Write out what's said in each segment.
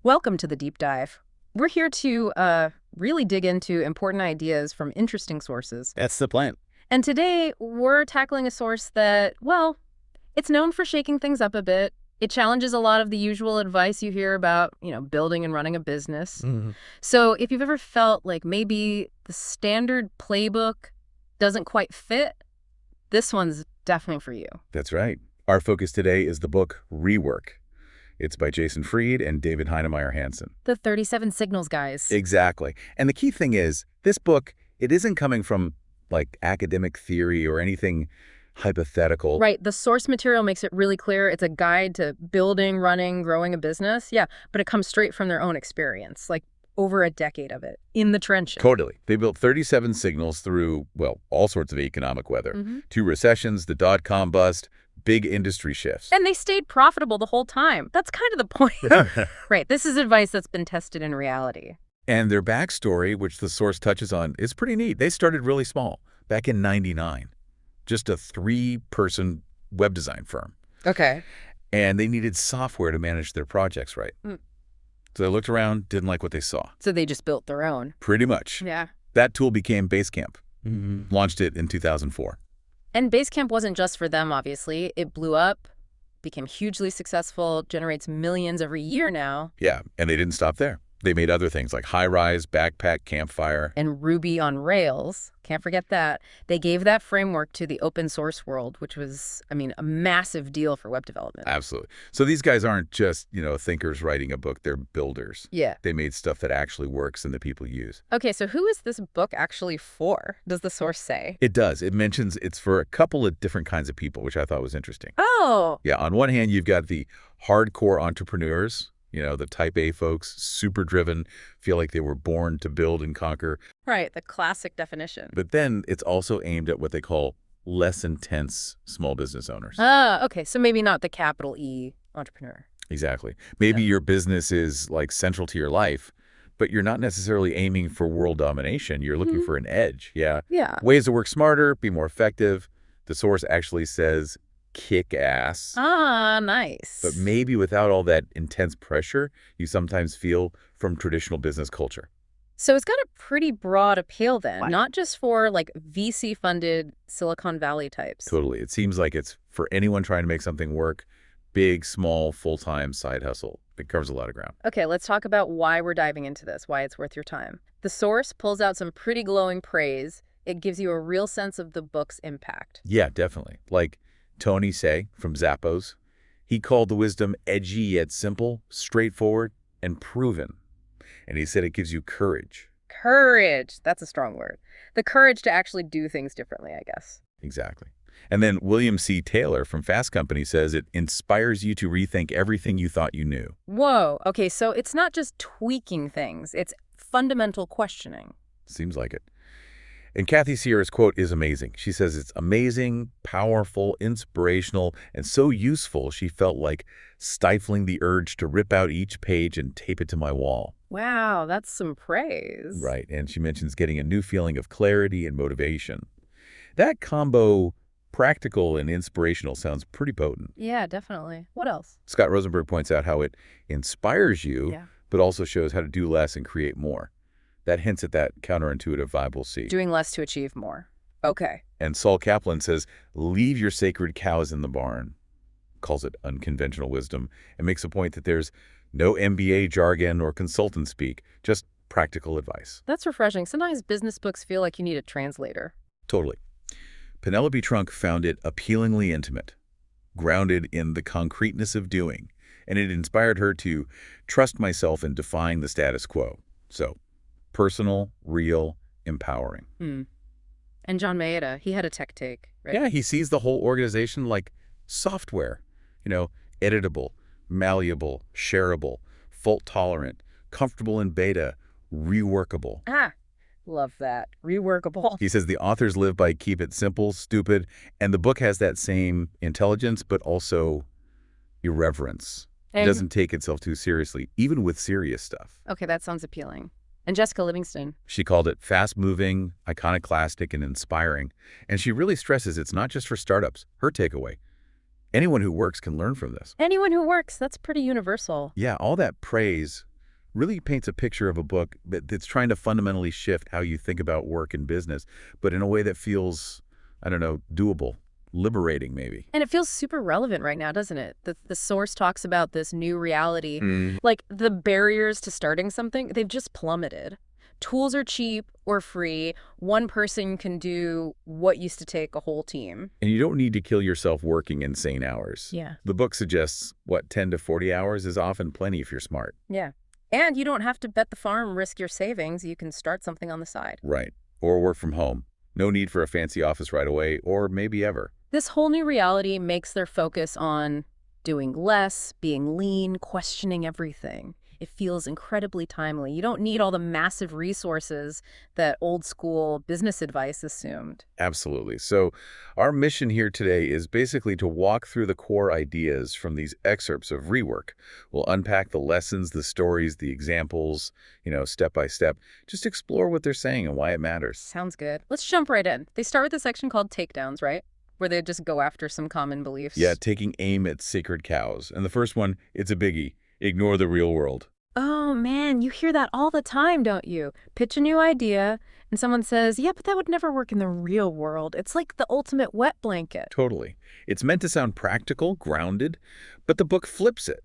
Welcome to the deep dive. We're here to really dig into important ideas from interesting sources. That's the plan. And today we're tackling a source that, well, it's known for shaking things up a bit. It challenges a lot of the usual advice you hear about, building and running a business. So if you've ever felt like maybe the standard playbook doesn't quite fit, this one's definitely for you. That's right. Our focus today is the book Rework. It's by Jason Fried and David Heinemeier Hansson. The 37 Signals guys. Exactly. And the key thing is, this book, it isn't coming from, like, academic theory or anything hypothetical. Right. The source material makes it really clear. It's a guide to building, running, growing a business. Yeah, but it comes straight from their own experience, like over a decade of it, in the trenches. Totally. They built 37 signals through, well, all sorts of economic weather. 2 recessions, the dot-com bust, big industry shifts. And they stayed profitable the whole time. That's kind of the point. Right. This is advice that's been tested in reality. And their backstory, which the source touches on, is pretty neat. They started really small, back in '99. Just a 3-person web design firm. Okay. And they needed software to manage their projects right. So they looked around, didn't like what they saw. So they just built their own. Pretty much. Yeah. That tool became Basecamp. Launched it in 2004. And Basecamp wasn't just for them, obviously. It blew up, became hugely successful, generates millions every year now. Yeah, and they didn't stop there. They made other things like High-Rise, Backpack, Campfire. And Ruby on Rails. Can't forget that. They gave that framework to the open source world, which was, a massive deal for web development. Absolutely. So these guys aren't just, thinkers writing a book. They're builders. Yeah. They made stuff that actually works and that people use. Okay, so who is this book actually for? Does the source say? It does. It mentions it's for a couple of different kinds of people, which I thought was interesting. Oh. Yeah, on one hand, you've got the hardcore entrepreneurs, the type A folks, super driven, feel like they were born to build and conquer. Right, the classic definition. But then it's also aimed at what they call less intense small business owners. Ah, okay, so maybe not the capital E entrepreneur. Exactly. Maybe your business is like central to your life, but you're not necessarily aiming for world domination. You're looking for an edge. Yeah. Yeah. Ways to work smarter, be more effective. The source actually says kick ass. Ah, nice. But maybe without all that intense pressure you sometimes feel from traditional business culture. So it's got a pretty broad appeal then, Right. not just for like VC-funded Silicon Valley types. Totally. It seems like it's for anyone trying to make something work, big, small, full-time side hustle. It covers a lot of ground. Okay, let's talk about why we're diving into this, why it's worth your time. The source pulls out some pretty glowing praise. It gives you a real sense of the book's impact. Yeah, definitely. Like Tony Say from Zappos, he called the wisdom edgy yet simple, straightforward, and proven. And he said it gives you courage. Courage. That's a strong word. The courage to actually do things differently, I guess. Exactly. And then William C. Taylor from Fast Company says it inspires you to rethink everything you thought you knew. Whoa. Okay, so it's not just tweaking things. It's fundamental questioning. Seems like it. And Kathy Sierra's quote is amazing. She says it's amazing, powerful, inspirational, and so useful she felt like stifling the urge to rip out each page and tape it to my wall. Wow, that's some praise. Right, and she mentions getting a new feeling of clarity and motivation. That combo, practical and inspirational, sounds pretty potent. Yeah, definitely. What else? Scott Rosenberg points out how it inspires you, Yeah. but also shows how to do less and create more. That hints at that counterintuitive vibe we'll see. Doing less to achieve more. Okay. And Saul Kaplan says, leave your sacred cows in the barn, calls it unconventional wisdom, and makes a point that there's no MBA jargon or consultant speak, just practical advice. That's refreshing. Sometimes business books feel like you need a translator. Totally. Penelope Trunk found it appealingly intimate, grounded in the concreteness of doing, and it inspired her to trust myself in defying the status quo. So, personal, real, empowering. And John Maeda, he had a tech take, right? Yeah, he sees the whole organization like software, editable, malleable, shareable, fault-tolerant, comfortable in beta, reworkable. Ah, love that. Reworkable. He says the authors live by keep it simple, stupid, and the book has that same intelligence, but also irreverence. It doesn't take itself too seriously, even with serious stuff. Okay, that sounds appealing. And Jessica Livingston. She called it fast-moving, iconoclastic, and inspiring. And she really stresses it's not just for startups. Her takeaway: anyone who works can learn from this. Anyone who works, that's pretty universal. Yeah, all that praise really paints a picture of a book that's trying to fundamentally shift how you think about work and business, but in a way that feels, I don't know, doable, liberating maybe. And it feels super relevant right now, doesn't it? The source talks about this new reality. Mm. Like, the barriers to starting something, they've just plummeted. Tools are cheap or free. One person can do what used to take a whole team. And you don't need to kill yourself working insane hours. Yeah. The book suggests, 10 to 40 hours is often plenty if you're smart. Yeah. And you don't have to bet the farm, risk your savings. You can start something on the side. Right. Or work from home. No need for a fancy office right away, or maybe ever. This whole new reality makes their focus on doing less, being lean, questioning everything. It feels incredibly timely. You don't need all the massive resources that old school business advice assumed. Absolutely. So our mission here today is basically to walk through the core ideas from these excerpts of Rework. We'll unpack the lessons, the stories, the examples, step by step. Just explore what they're saying and why it matters. Sounds good. Let's jump right in. They start with a section called takedowns, right? Where they just go after some common beliefs. Yeah, taking aim at sacred cows. And the first one, it's a biggie. Ignore the real world. Oh, man, you hear that all the time, don't you? Pitch a new idea, and someone says, yeah, but that would never work in the real world. It's like the ultimate wet blanket. Totally. It's meant to sound practical, grounded, but the book flips it.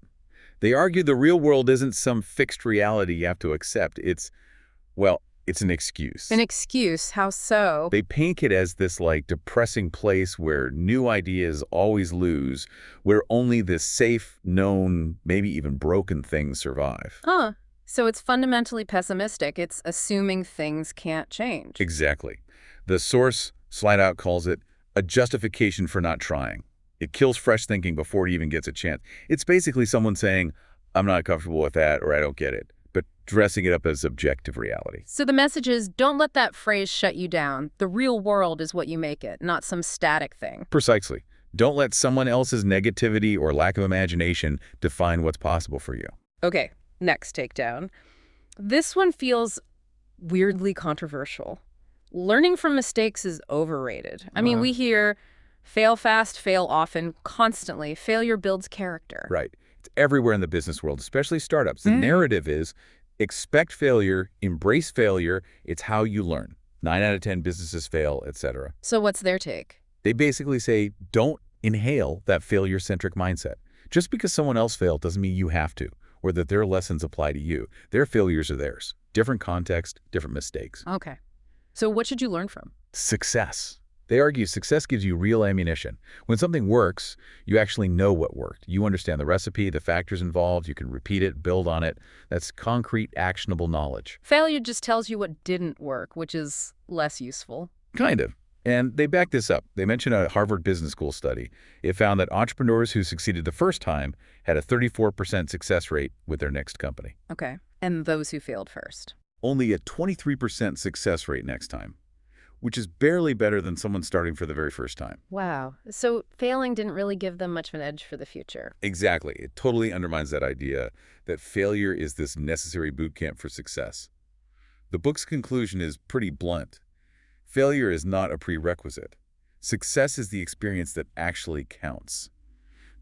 They argue the real world isn't some fixed reality you have to accept. It's an excuse. An excuse? How so? They paint it as this depressing place where new ideas always lose, where only the safe, known, maybe even broken things survive. Huh. So it's fundamentally pessimistic. It's assuming things can't change. Exactly. The source, slide out, calls it a justification for not trying. It kills fresh thinking before it even gets a chance. It's basically someone saying, I'm not comfortable with that, or I don't get it, but dressing it up as objective reality. So the message is, don't let that phrase shut you down. The real world is what you make it, not some static thing. Precisely. Don't let someone else's negativity or lack of imagination define what's possible for you. Okay, next takedown. This one feels weirdly controversial. Learning from mistakes is overrated. I mean, we hear fail fast, fail often, constantly. Failure builds character. Right. It's everywhere in the business world, especially startups. The narrative is expect failure, embrace failure. It's how you learn. 9 out of 10 businesses fail, etc. So what's their take? They basically say, don't inhale that failure-centric mindset. Just because someone else failed doesn't mean you have to, or that their lessons apply to you. Their failures are theirs. Different context, different mistakes. Okay. So what should you learn from? Success. They argue success gives you real ammunition. When something works, you actually know what worked. You understand the recipe, the factors involved, you can repeat it, build on it. That's concrete, actionable knowledge. Failure just tells you what didn't work, which is less useful. Kind of. And they back this up. They mention a Harvard Business School study. It found that entrepreneurs who succeeded the first time had a 34% success rate with their next company. Okay. And those who failed first? Only a 23% success rate next time, which is barely better than someone starting for the very first time. Wow. So failing didn't really give them much of an edge for the future. Exactly. It totally undermines that idea that failure is this necessary boot camp for success. The book's conclusion is pretty blunt. Failure is not a prerequisite. Success is the experience that actually counts.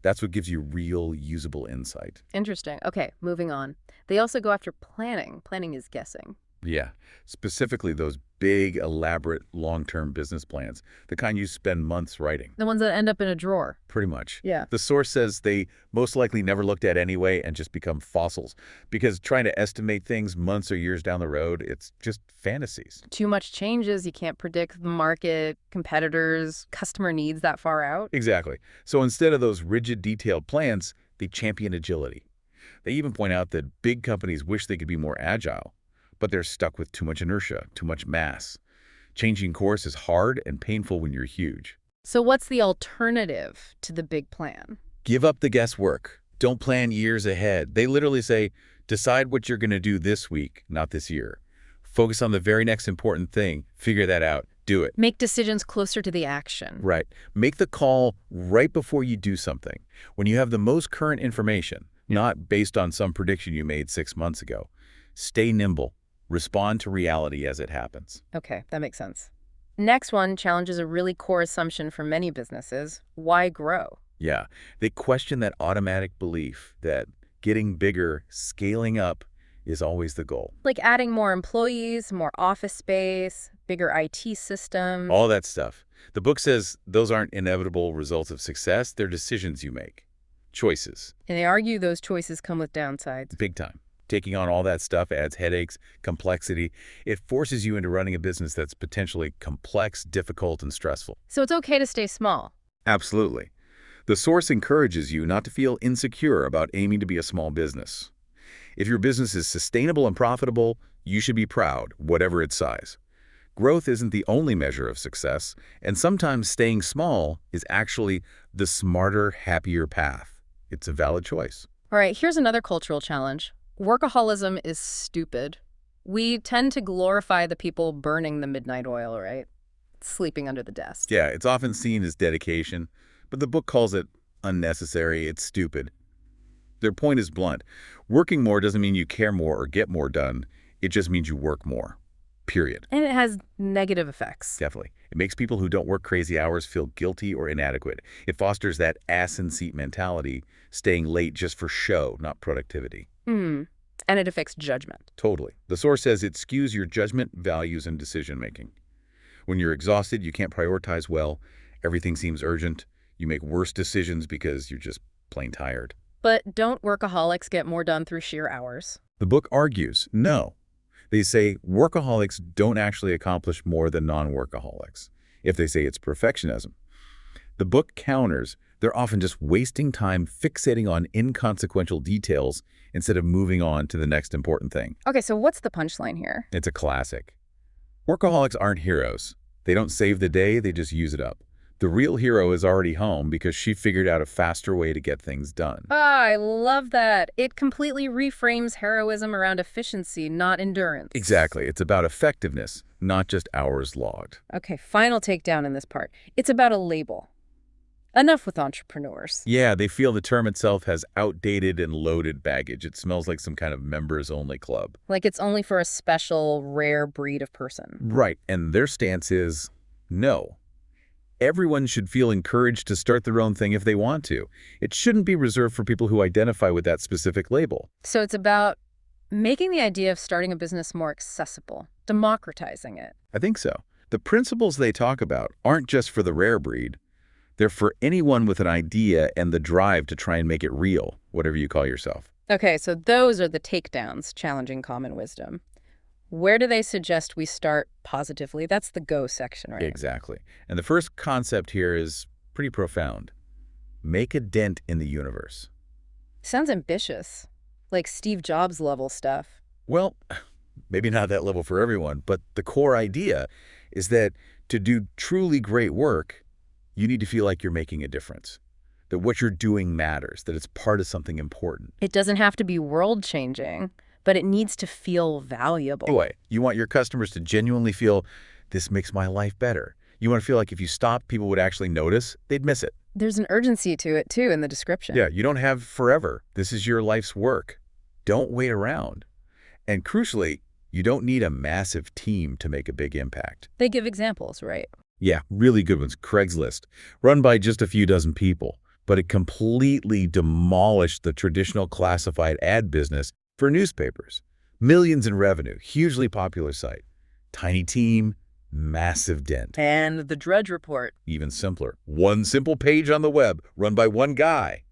That's what gives you real, usable insight. Interesting. Okay, moving on. They also go after planning. Planning is guessing. Yeah, specifically those big, elaborate, long-term business plans, the kind you spend months writing. The ones that end up in a drawer. Pretty much. Yeah. The source says they most likely never looked at anyway and just become fossils, because trying to estimate things months or years down the road, it's just fantasies. Too much changes. You can't predict the market, competitors, customer needs that far out. Exactly. So instead of those rigid, detailed plans, they champion agility. They even point out that big companies wish they could be more agile, but they're stuck with too much inertia, too much mass. Changing course is hard and painful when you're huge. So what's the alternative to the big plan? Give up the guesswork. Don't plan years ahead. They literally say, decide what you're going to do this week, not this year. Focus on the very next important thing. Figure that out. Do it. Make decisions closer to the action. Right. Make the call right before you do something, when you have the most current information, not based on some prediction you made 6 months ago. Stay nimble. Respond to reality as it happens. Okay, that makes sense. Next one challenges a really core assumption for many businesses. Why grow? Yeah, they question that automatic belief that getting bigger, scaling up, is always the goal. Like adding more employees, more office space, bigger IT systems. All that stuff. The book says those aren't inevitable results of success, they're decisions you make. Choices. And they argue those choices come with downsides. Big time. Taking on all that stuff adds headaches, complexity. It forces you into running a business that's potentially complex, difficult, and stressful. So it's okay to stay small. Absolutely. The source encourages you not to feel insecure about aiming to be a small business. If your business is sustainable and profitable, you should be proud, whatever its size. Growth isn't the only measure of success, and sometimes staying small is actually the smarter, happier path. It's a valid choice. All right, here's another cultural challenge. Workaholism is stupid. We tend to glorify the people burning the midnight oil, right? Sleeping under the desk. Yeah, it's often seen as dedication, but the book calls it unnecessary, it's stupid. Their point is blunt. Working more doesn't mean you care more or get more done. It just means you work more. Period. And it has negative effects. Definitely. It makes people who don't work crazy hours feel guilty or inadequate. It fosters that ass-in-seat mentality, staying late just for show, not productivity. And it affects judgment. Totally. The source says it skews your judgment, values, and decision-making. When you're exhausted, you can't prioritize well. Everything seems urgent. You make worse decisions because you're just plain tired. But don't workaholics get more done through sheer hours? The book argues, no. They say workaholics don't actually accomplish more than non-workaholics, if they say it's perfectionism. The book counters they're often just wasting time fixating on inconsequential details instead of moving on to the next important thing. Okay, so what's the punchline here? It's a classic. Workaholics aren't heroes. They don't save the day, they just use it up. The real hero is already home because she figured out a faster way to get things done. Ah, I love that. It completely reframes heroism around efficiency, not endurance. Exactly. It's about effectiveness, not just hours logged. Okay, final takedown in this part. It's about a label. Enough with entrepreneurs. Yeah, they feel the term itself has outdated and loaded baggage. It smells like some kind of members-only club. Like it's only for a special, rare breed of person. Right, and their stance is no. Everyone should feel encouraged to start their own thing if they want to. It shouldn't be reserved for people who identify with that specific label. So it's about making the idea of starting a business more accessible, democratizing it. I think so. The principles they talk about aren't just for the rare breed. They're for anyone with an idea and the drive to try and make it real, whatever you call yourself. Okay, so those are the takedowns, challenging common wisdom. Where do they suggest we start positively? That's the go section, right? Exactly. And the first concept here is pretty profound. Make a dent in the universe. Sounds ambitious, like Steve Jobs level stuff. Well, maybe not that level for everyone, but the core idea is that to do truly great work, you need to feel like you're making a difference, that what you're doing matters, that it's part of something important. It doesn't have to be world-changing, but it needs to feel valuable. Anyway, you want your customers to genuinely feel, this makes my life better. You want to feel like if you stopped, people would actually notice, they'd miss it. There's an urgency to it, too, in the description. Yeah, you don't have forever. This is your life's work. Don't wait around. And crucially, you don't need a massive team to make a big impact. They give examples, right? Yeah, really good ones. Craigslist, run by just a few dozen people, but it completely demolished the traditional classified ad business for newspapers. Millions in revenue, hugely popular site. Tiny team, massive dent. And the Drudge Report. Even simpler. One simple page on the web, run by one guy.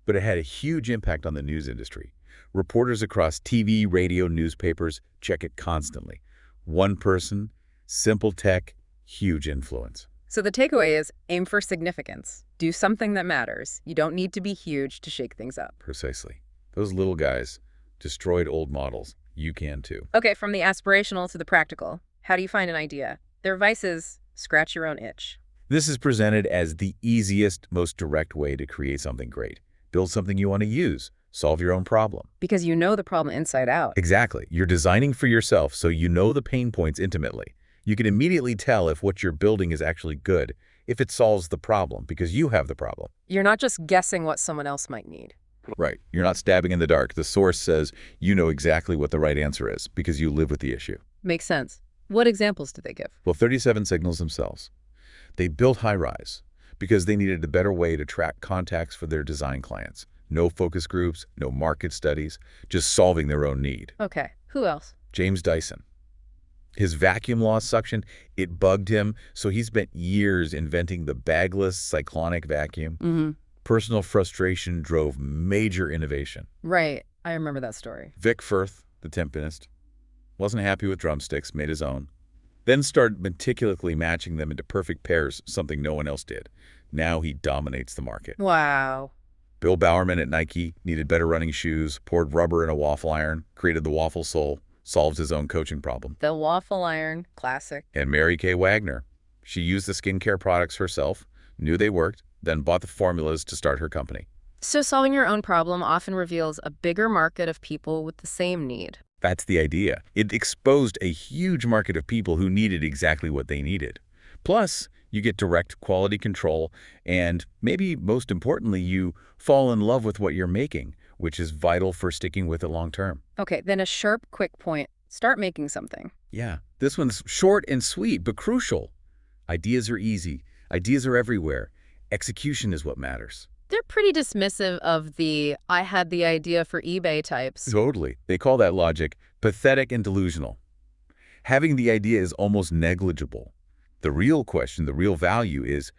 But it had a huge impact on the news industry. Reporters across TV, radio, newspapers check it constantly. One person, simple tech, huge influence. So the takeaway is aim for significance. Do something that matters. You don't need to be huge to shake things up. Precisely. Those little guys destroyed old models. You can too. Okay, from the aspirational to the practical. How do you find an idea? Their advice is scratch your own itch. This is presented as the easiest, most direct way to create something great. Build something you want to use. Solve your own problem. Because you know the problem inside out. Exactly. You're designing for yourself, so you know the pain points intimately. You can immediately tell if what you're building is actually good, if it solves the problem, because you have the problem. You're not just guessing what someone else might need. Right. You're not stabbing in the dark. The source says you know exactly what the right answer is because you live with the issue. Makes sense. What examples do they give? Well, 37 Signals themselves. They built high-rise because they needed a better way to track contacts for their design clients. No focus groups, no market studies, just solving their own need. Okay, who else? James Dyson. His vacuum loss suction, it bugged him, so he spent years inventing the bagless cyclonic vacuum. Personal frustration drove major innovation. Right, I remember that story. Vic Firth, the timpanist, wasn't happy with drumsticks, made his own. Then started meticulously matching them into perfect pairs, something no one else did. Now he dominates the market. Wow. Bill Bowerman at Nike needed better running shoes, poured rubber in a waffle iron, created the waffle sole, solves his own coaching problem. The waffle iron, classic. And Mary Kay Wagner. She used the skincare products herself, knew they worked, then bought the formulas to start her company. So solving your own problem often reveals a bigger market of people with the same need. That's the idea. It exposed a huge market of people who needed exactly what they needed. Plus, you get direct quality control, and maybe most importantly, you fall in love with what you're making, which is vital for sticking with it long term. Okay, then a sharp, quick point. Start making something. Yeah, this one's short and sweet, but crucial. Ideas are easy. Ideas are everywhere. Execution is what matters. They're pretty dismissive of the "I had the idea for eBay" types. Totally. They call that logic pathetic and delusional. Having the idea is almost negligible. The real question, the real value is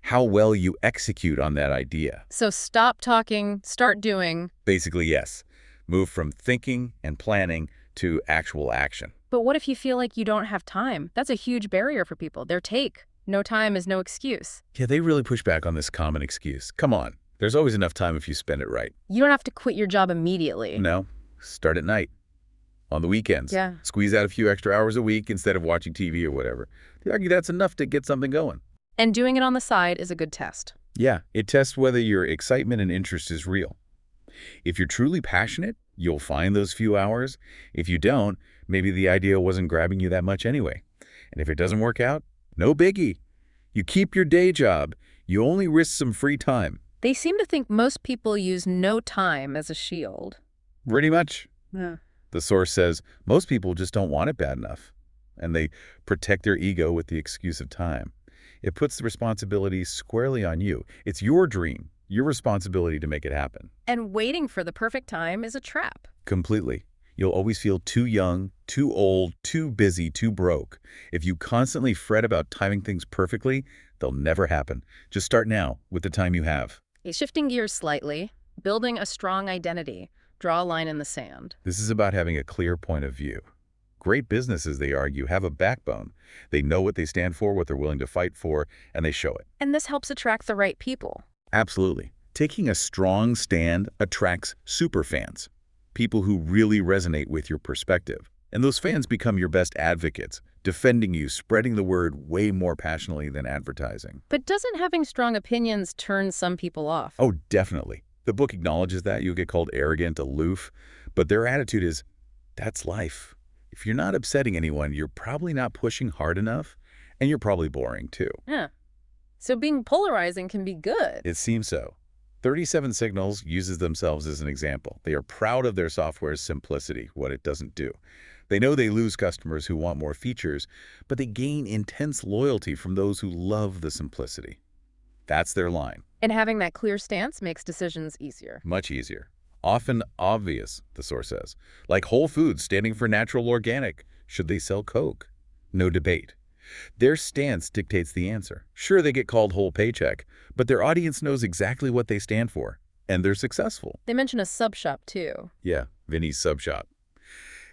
how well you execute on that idea. So stop talking, start doing. Basically, yes. Move from thinking and planning to actual action. But what if you feel like you don't have time? That's a huge barrier for people. Their take. No time is no excuse. Yeah, they really push back on this common excuse. Come on. There's always enough time if you spend it right. You don't have to quit your job immediately. No. Start at night. On the weekends. Yeah. Squeeze out a few extra hours a week instead of watching TV or whatever. They argue that's enough to get something going. And doing it on the side is a good test. Yeah, it tests whether your excitement and interest is real. If you're truly passionate, you'll find those few hours. If you don't, maybe the idea wasn't grabbing you that much anyway. And if it doesn't work out, no biggie. You keep your day job. You only risk some free time. They seem to think most people use no time as a shield. Pretty much. Yeah. The source says most people just don't want it bad enough, and they protect their ego with the excuse of time. It puts the responsibility squarely on you. It's your dream, your responsibility to make it happen. And waiting for the perfect time is a trap. Completely. You'll always feel too young, too old, too busy, too broke. If you constantly fret about timing things perfectly, they'll never happen. Just start now with the time you have. Shifting gears slightly, building a strong identity. Draw a line in the sand. This is about having a clear point of view. Great businesses, they argue, have a backbone. They know what they stand for, what they're willing to fight for, and they show it. And this helps attract the right people. Absolutely. Taking a strong stand attracts superfans, people who really resonate with your perspective. And those fans become your best advocates, defending you, spreading the word way more passionately than advertising. But doesn't having strong opinions turn some people off? Oh, definitely. The book acknowledges that. You'll get called arrogant, aloof, but their attitude is, that's life. If you're not upsetting anyone, you're probably not pushing hard enough, and you're probably boring too. Yeah. So being polarizing can be good. It seems so. 37 Signals uses themselves as an example. They are proud of their software's simplicity, what it doesn't do. They know they lose customers who want more features, but they gain intense loyalty from those who love the simplicity. That's their line. And having that clear stance makes decisions easier. Much easier. Often obvious, the source says. Like Whole Foods standing for natural organic. Should they sell Coke? No debate. Their stance dictates the answer. Sure, they get called whole paycheck, but their audience knows exactly what they stand for, and they're successful. They mention a sub shop too. Yeah, Vinny's Sub Shop.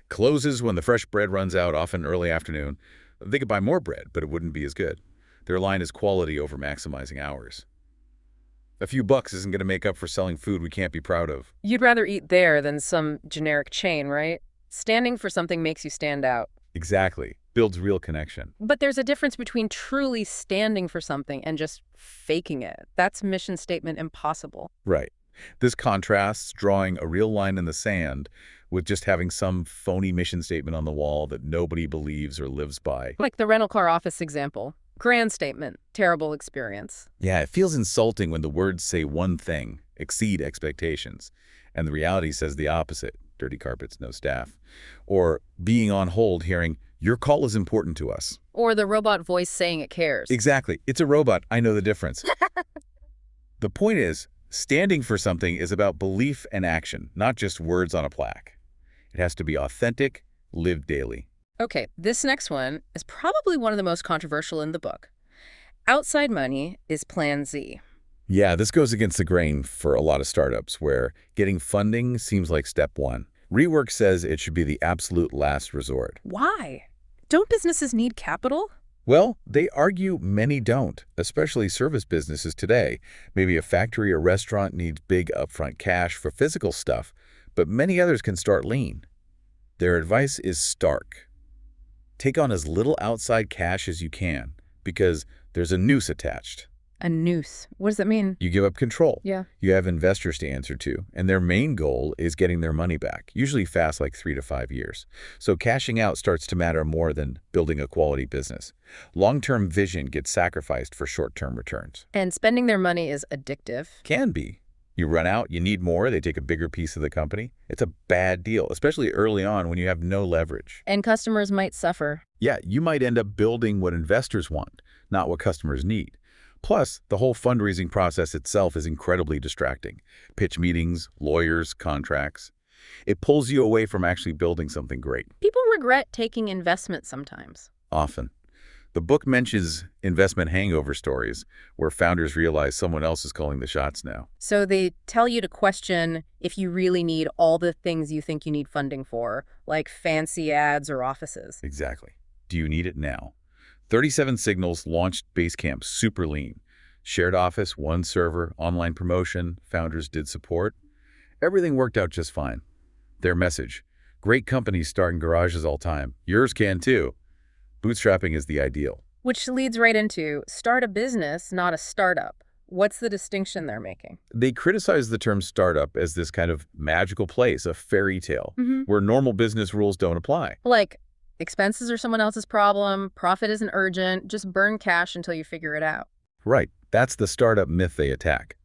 Closes when the fresh bread runs out, often early afternoon. They could buy more bread, but it wouldn't be as good. Their line is quality over maximizing hours. A few bucks isn't going to make up for selling food we can't be proud of. You'd rather eat there than some generic chain, right? Standing for something makes you stand out. Exactly. Builds real connection. But there's a difference between truly standing for something and just faking it. That's mission statement impossible. Right. This contrasts drawing a real line in the sand with just having some phony mission statement on the wall that nobody believes or lives by. Like the rental car office example. Grand statement, terrible experience. Yeah, it feels insulting when the words say one thing, exceed expectations, and the reality says the opposite, dirty carpets, no staff. Or being on hold hearing, your call is important to us. Or the robot voice saying it cares. Exactly. It's a robot. I know the difference. The point is, Standing for something is about belief and action, not just words on a plaque. It has to be authentic, lived daily. Okay, this next one is probably one of the most controversial in the book. Outside money is Plan Z. Yeah, this goes against the grain for a lot of startups, where getting funding seems like step one. Rework says it should be the absolute last resort. Why? Don't businesses need capital? Well, they argue many don't, especially service businesses today. Maybe a factory or restaurant needs big upfront cash for physical stuff, but many others can start lean. Their advice is stark. Take on as little outside cash as you can, because there's a noose attached. A noose. What does that mean? You give up control. Yeah. You have investors to answer to, and their main goal is getting their money back, usually fast, like 3 to 5 years. So cashing out starts to matter more than building a quality business. Long-term vision gets sacrificed for short-term returns. And spending their money is addictive. Can be. You run out, you need more, they take a bigger piece of the company. It's a bad deal, especially early on when you have no leverage. And customers might suffer. Yeah, you might end up building what investors want, not what customers need. Plus, the whole fundraising process itself is incredibly distracting. Pitch meetings, lawyers, contracts. It pulls you away from actually building something great. People regret taking investment sometimes. Often. The book mentions investment hangover stories, where founders realize someone else is calling the shots now. So they tell you to question if you really need all the things you think you need funding for, like fancy ads or offices. Exactly. Do you need it now? 37 Signals launched Basecamp super lean. Shared office, one server, online promotion, founders did support. Everything worked out just fine. Their message: great companies start in garages all time. Yours can too. Bootstrapping is the ideal. Which leads right into start a business, not a startup. What's the distinction they're making? They criticize the term startup as this kind of magical place, a fairy tale, where normal business rules don't apply. Like, expenses are someone else's problem, profit isn't urgent, just burn cash until you figure it out. Right. That's the startup myth they attack.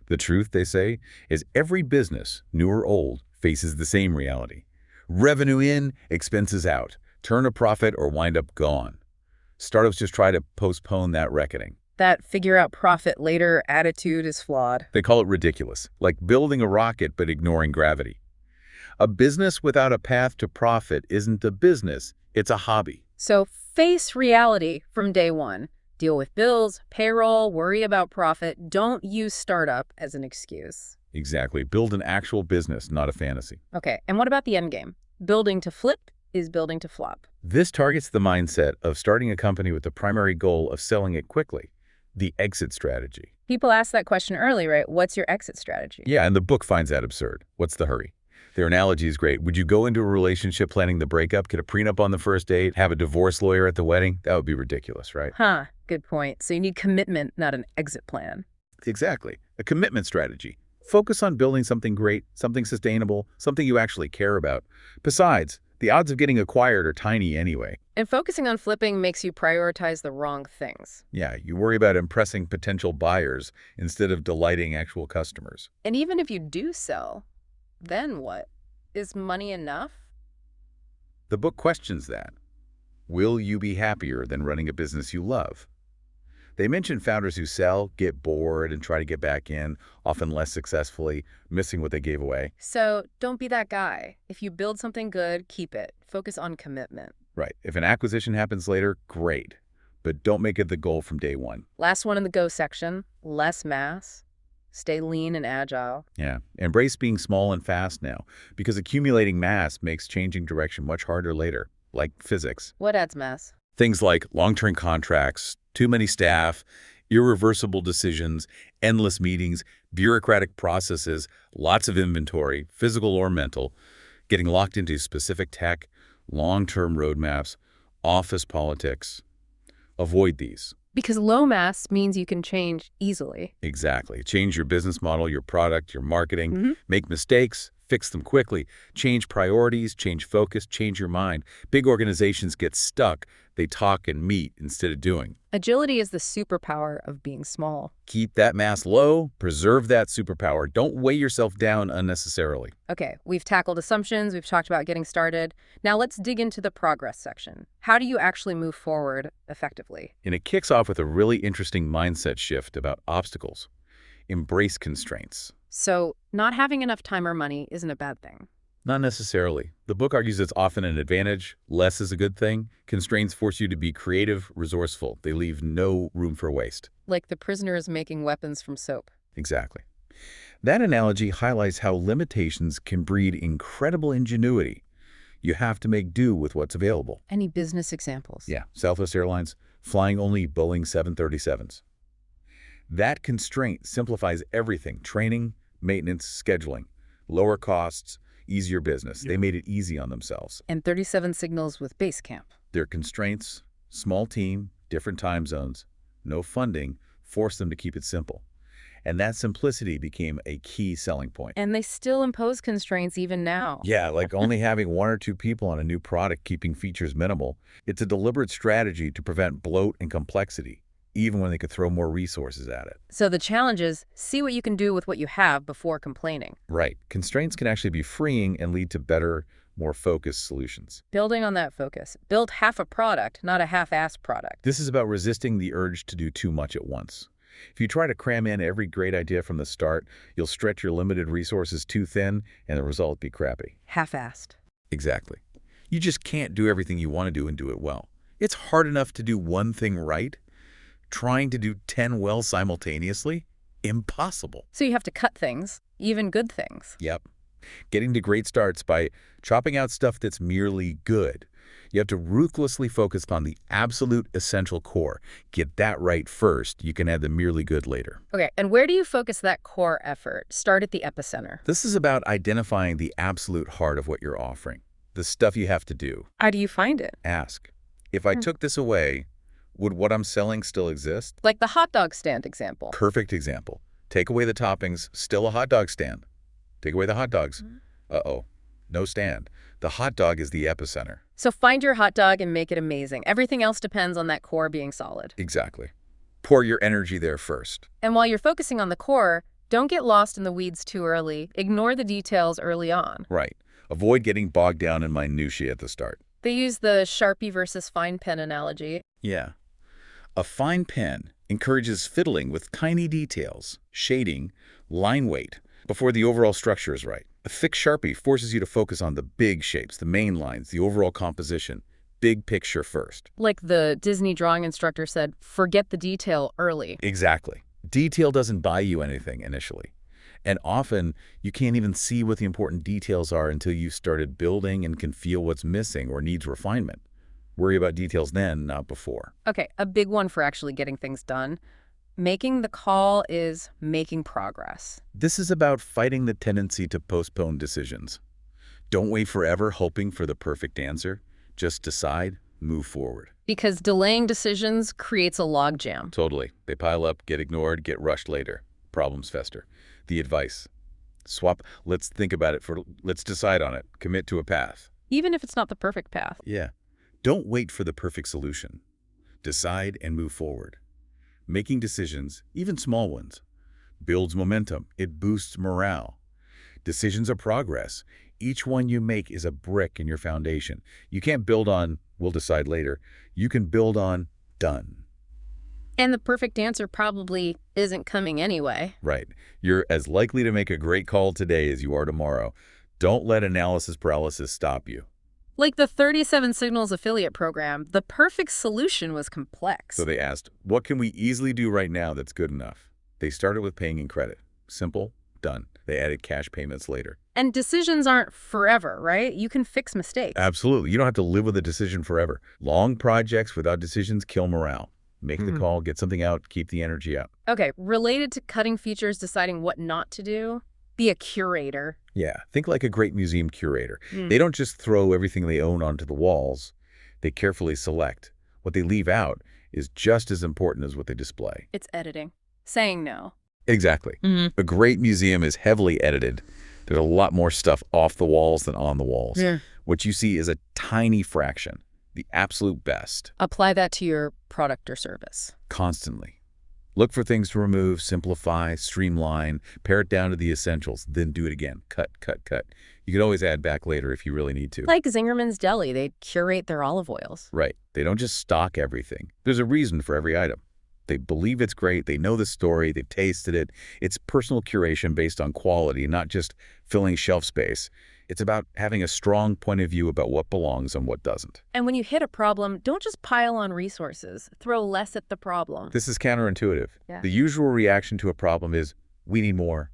The truth, they say, is every business, new or old, faces the same reality. Revenue in, expenses out. Turn a profit or wind up gone. Startups just try to postpone that reckoning. That figure out profit later attitude is flawed. They call it ridiculous, like building a rocket but ignoring gravity. A business without a path to profit isn't a business, it's a hobby. So face reality from day one. Deal with bills, payroll, worry about profit. Don't use startup as an excuse. Exactly. Build an actual business, not a fantasy. Okay, and what about the end game? Building to flip is building to flop. This targets the mindset of starting a company with the primary goal of selling it quickly, the exit strategy. People asked that question early, right? What's your exit strategy? Yeah, and the book finds that absurd. What's the hurry? Their analogy is great. Would you go into a relationship planning the breakup, get a prenup on the first date, have a divorce lawyer at the wedding? That would be ridiculous, right? Huh, good point. So you need commitment, not an exit plan. Exactly. A commitment strategy. Focus on building something great, something sustainable, something you actually care about. Besides, the odds of getting acquired are tiny anyway. And focusing on flipping makes you prioritize the wrong things. Yeah, you worry about impressing potential buyers instead of delighting actual customers. And even if you do sell, then what? Is money enough? The book questions that. Will you be happier than running a business you love? They mention founders who sell, get bored, and try to get back in, often less successfully, missing what they gave away. So don't be that guy. If you build something good, keep it. Focus on commitment. Right. If an acquisition happens later, great. But don't make it the goal from day one. Last one in the go section, less mass. Stay lean and agile. Yeah. Embrace being small and fast now, because accumulating mass makes changing direction much harder later, like physics. What adds mass? Things like long-term contracts, too many staff, irreversible decisions, endless meetings, bureaucratic processes, lots of inventory, physical or mental, getting locked into specific tech, long-term roadmaps, office politics. Avoid these. Because low mass means you can change easily. Exactly. Change your business model, your product, your marketing. Make mistakes, fix them quickly. Change priorities, change focus, change your mind. Big organizations get stuck. They talk and meet instead of doing. Agility is the superpower of being small. Keep that mass low. Preserve that superpower. Don't weigh yourself down unnecessarily. Okay, we've tackled assumptions. We've talked about getting started. Now let's dig into the progress section. How do you actually move forward effectively? And it kicks off with a really interesting mindset shift about obstacles. Embrace constraints. So not having enough time or money isn't a bad thing. Not necessarily. The book argues it's often an advantage. Less is a good thing. Constraints force you to be creative, resourceful. They leave no room for waste. Like the prisoners making weapons from soap. Exactly. That analogy highlights how limitations can breed incredible ingenuity. You have to make do with what's available. Any business examples? Yeah, Southwest Airlines flying only Boeing 737s. That constraint simplifies everything: training, maintenance, scheduling, lower costs, easier business. They made it easy on themselves. And 37 signals with Basecamp. Their constraints, small team, different time zones, no funding, forced them to keep it simple. And that simplicity became a key selling point. And they still impose constraints even now. Yeah, like only having 1 or 2 people on a new product, keeping features minimal. It's a deliberate strategy to prevent bloat and complexity, even when they could throw more resources at it. So the challenge is, see what you can do with what you have before complaining. Right. Constraints can actually be freeing and lead to better, more focused solutions. Building on that focus. Build half a product, not a half-assed product. This is about resisting the urge to do too much at once. If you try to cram in every great idea from the start, you'll stretch your limited resources too thin, and the result will be crappy. Half-assed. Exactly. You just can't do everything you want to do and do it well. It's hard enough to do one thing right. Trying to do 10 well simultaneously? Impossible. So you have to cut things, even good things. Yep. Getting to great starts by chopping out stuff that's merely good. You have to ruthlessly focus on the absolute essential core. Get that right first. You can add the merely good later. Okay, and where do you focus that core effort? Start at the epicenter. This is about identifying the absolute heart of what you're offering, the stuff you have to do. How do you find it? Ask, if I took this away, would what I'm selling still exist? Like the hot dog stand example. Perfect example. Take away the toppings, still a hot dog stand. Take away the hot dogs. Uh-oh, no stand. The hot dog is the epicenter. So find your hot dog and make it amazing. Everything else depends on that core being solid. Exactly. Pour your energy there first. And while you're focusing on the core, don't get lost in the weeds too early. Ignore the details early on. Right. Avoid getting bogged down in minutiae at the start. They use the Sharpie versus fine pen analogy. Yeah. A fine pen encourages fiddling with tiny details, shading, line weight, before the overall structure is right. A thick Sharpie forces you to focus on the big shapes, the main lines, the overall composition. Big picture first. Like the Disney drawing instructor said, forget the detail early. Exactly. Detail doesn't buy you anything initially. And often, you can't even see what the important details are until you've started building and can feel what's missing or needs refinement. Worry about details then, not before. Okay, a big one for actually getting things done. Making the call is making progress. This is about fighting the tendency to postpone decisions. Don't wait forever hoping for the perfect answer. Just decide, move forward. Because delaying decisions creates a logjam. Totally. They pile up, get ignored, get rushed later. Problems fester. The advice: swap, let's think about it, let's decide on it, commit to a path. Even if it's not the perfect path. Yeah. Don't wait for the perfect solution. Decide and move forward. Making decisions, even small ones, builds momentum. It boosts morale. Decisions are progress. Each one you make is a brick in your foundation. You can't build on, we'll decide later. You can build on, done. And the perfect answer probably isn't coming anyway. Right. You're as likely to make a great call today as you are tomorrow. Don't let analysis paralysis stop you. Like the 37 Signals affiliate program, the perfect solution was complex. So they asked, what can we easily do right now that's good enough? They started with paying in credit. Simple, done. They added cash payments later. And decisions aren't forever, right? You can fix mistakes. Absolutely. You don't have to live with a decision forever. Long projects without decisions kill morale. Make the call, get something out, keep the energy up. Okay, related to cutting features, deciding what not to do, be a curator. Yeah, think like a great museum curator. They don't just throw everything they own onto the walls. They carefully select. What they leave out is just as important as what they display. It's editing. Saying no. Exactly. A great museum is heavily edited. There's a lot more stuff off the walls than on the walls. Yeah. What you see is a tiny fraction, the absolute best. Apply that to your product or service. Constantly. Look for things to remove, simplify, streamline, pare it down to the essentials, then do it again. Cut, cut, cut. You can always add back later if you really need to. Like Zingerman's Deli, they curate their olive oils. Right. They don't just stock everything. There's a reason for every item. They believe it's great. They know the story. They've tasted it. It's personal curation based on quality, not just filling shelf space. It's about having a strong point of view about what belongs and what doesn't. And when you hit a problem, don't just pile on resources. Throw less at the problem. This is counterintuitive. Yeah. The usual reaction to a problem is, we need more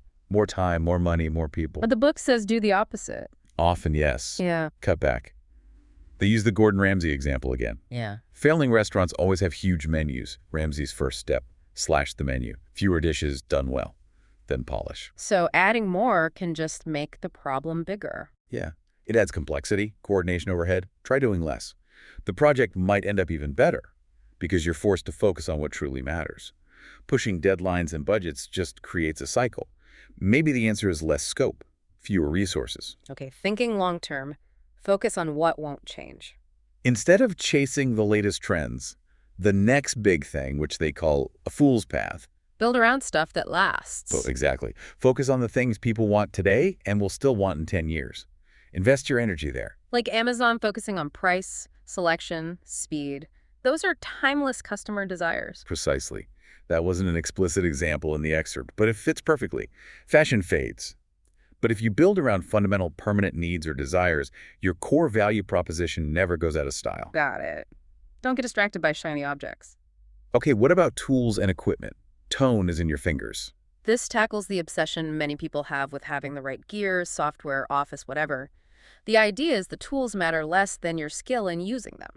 time, more money, more people. But the book says do the opposite. Often, yes. Yeah. Cut back. They use the Gordon Ramsay example again. Yeah. Failing restaurants always have huge menus. Ramsay's first step, slash the menu. Fewer dishes done well, then polish. So adding more can just make the problem bigger. Yeah. It adds complexity, coordination overhead. Try doing less. The project might end up even better because you're forced to focus on what truly matters. Pushing deadlines and budgets just creates a cycle. Maybe the answer is less scope, fewer resources. Okay, thinking long-term, focus on what won't change. Instead of chasing the latest trends, the next big thing, which they call a fool's path. Build around stuff that lasts. Oh, exactly. Focus on the things people want today and will still want in 10 years. Invest your energy there. Like Amazon focusing on price, selection, speed. Those are timeless customer desires. Precisely. That wasn't an explicit example in the excerpt, but it fits perfectly. Fashion fades. But if you build around fundamental permanent needs or desires, your core value proposition never goes out of style. Got it. Don't get distracted by shiny objects. Okay, what about tools and equipment? Tone is in your fingers. This tackles the obsession many people have with having the right gear, software, office, whatever. The idea is the tools matter less than your skill in using them.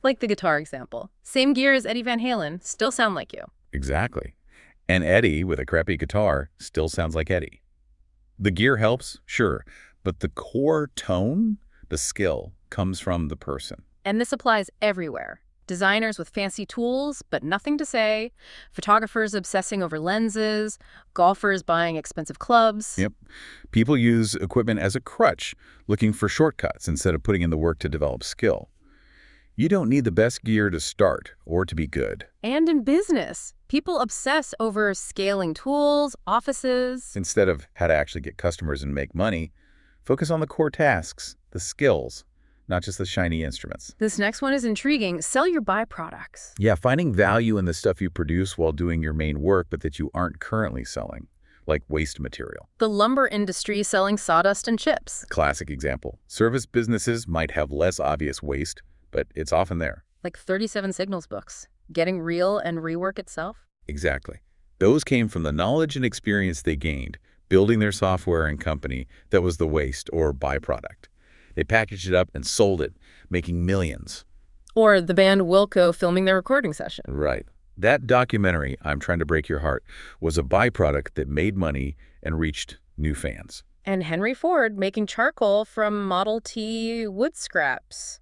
Like the guitar example. Same gear as Eddie Van Halen, still sound like you. Exactly. And Eddie, with a crappy guitar, still sounds like Eddie. The gear helps, sure, but the core tone, the skill, comes from the person. And this applies everywhere. Designers with fancy tools, but nothing to say. Photographers obsessing over lenses. Golfers buying expensive clubs. Yep. People use equipment as a crutch, looking for shortcuts instead of putting in the work to develop skill. You don't need the best gear to start or to be good. And in business, people obsess over scaling tools, offices. Instead of how to actually get customers and make money, focus on the core tasks, the skills, not just the shiny instruments. This next one is intriguing. Sell your byproducts. Yeah, finding value in the stuff you produce while doing your main work but that you aren't currently selling, like waste material. The lumber industry selling sawdust and chips. Classic example. Service businesses might have less obvious waste, but it's often there. Like 37 Signals books. Getting Real and Rework itself. Exactly. Those came from the knowledge and experience they gained, building their software and company that was the waste or byproduct. They packaged it up and sold it, making millions. Or the band Wilco filming their recording session. Right. That documentary, I'm Trying to Break Your Heart, was a byproduct that made money and reached new fans. And Henry Ford making charcoal from Model T wood scraps.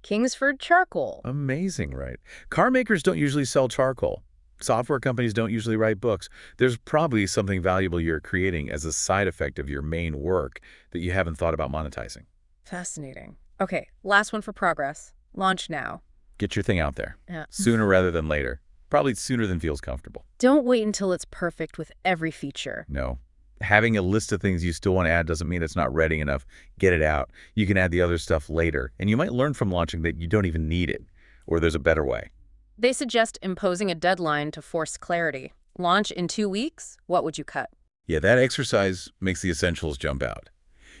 Kingsford charcoal. Amazing, right? Car makers don't usually sell charcoal. Software companies don't usually write books. There's probably something valuable you're creating as a side effect of your main work that you haven't thought about monetizing. Fascinating. Okay, last one for progress. Launch now. Get your thing out there. Yeah. Sooner rather than later. Probably sooner than feels comfortable. Don't wait until it's perfect with every feature. No. Having a list of things you still want to add doesn't mean it's not ready enough. Get it out. You can add the other stuff later, and you might learn from launching that you don't even need it, or there's a better way. They suggest imposing a deadline to force clarity. Launch in 2 weeks? What would you cut? Yeah, that exercise makes the essentials jump out.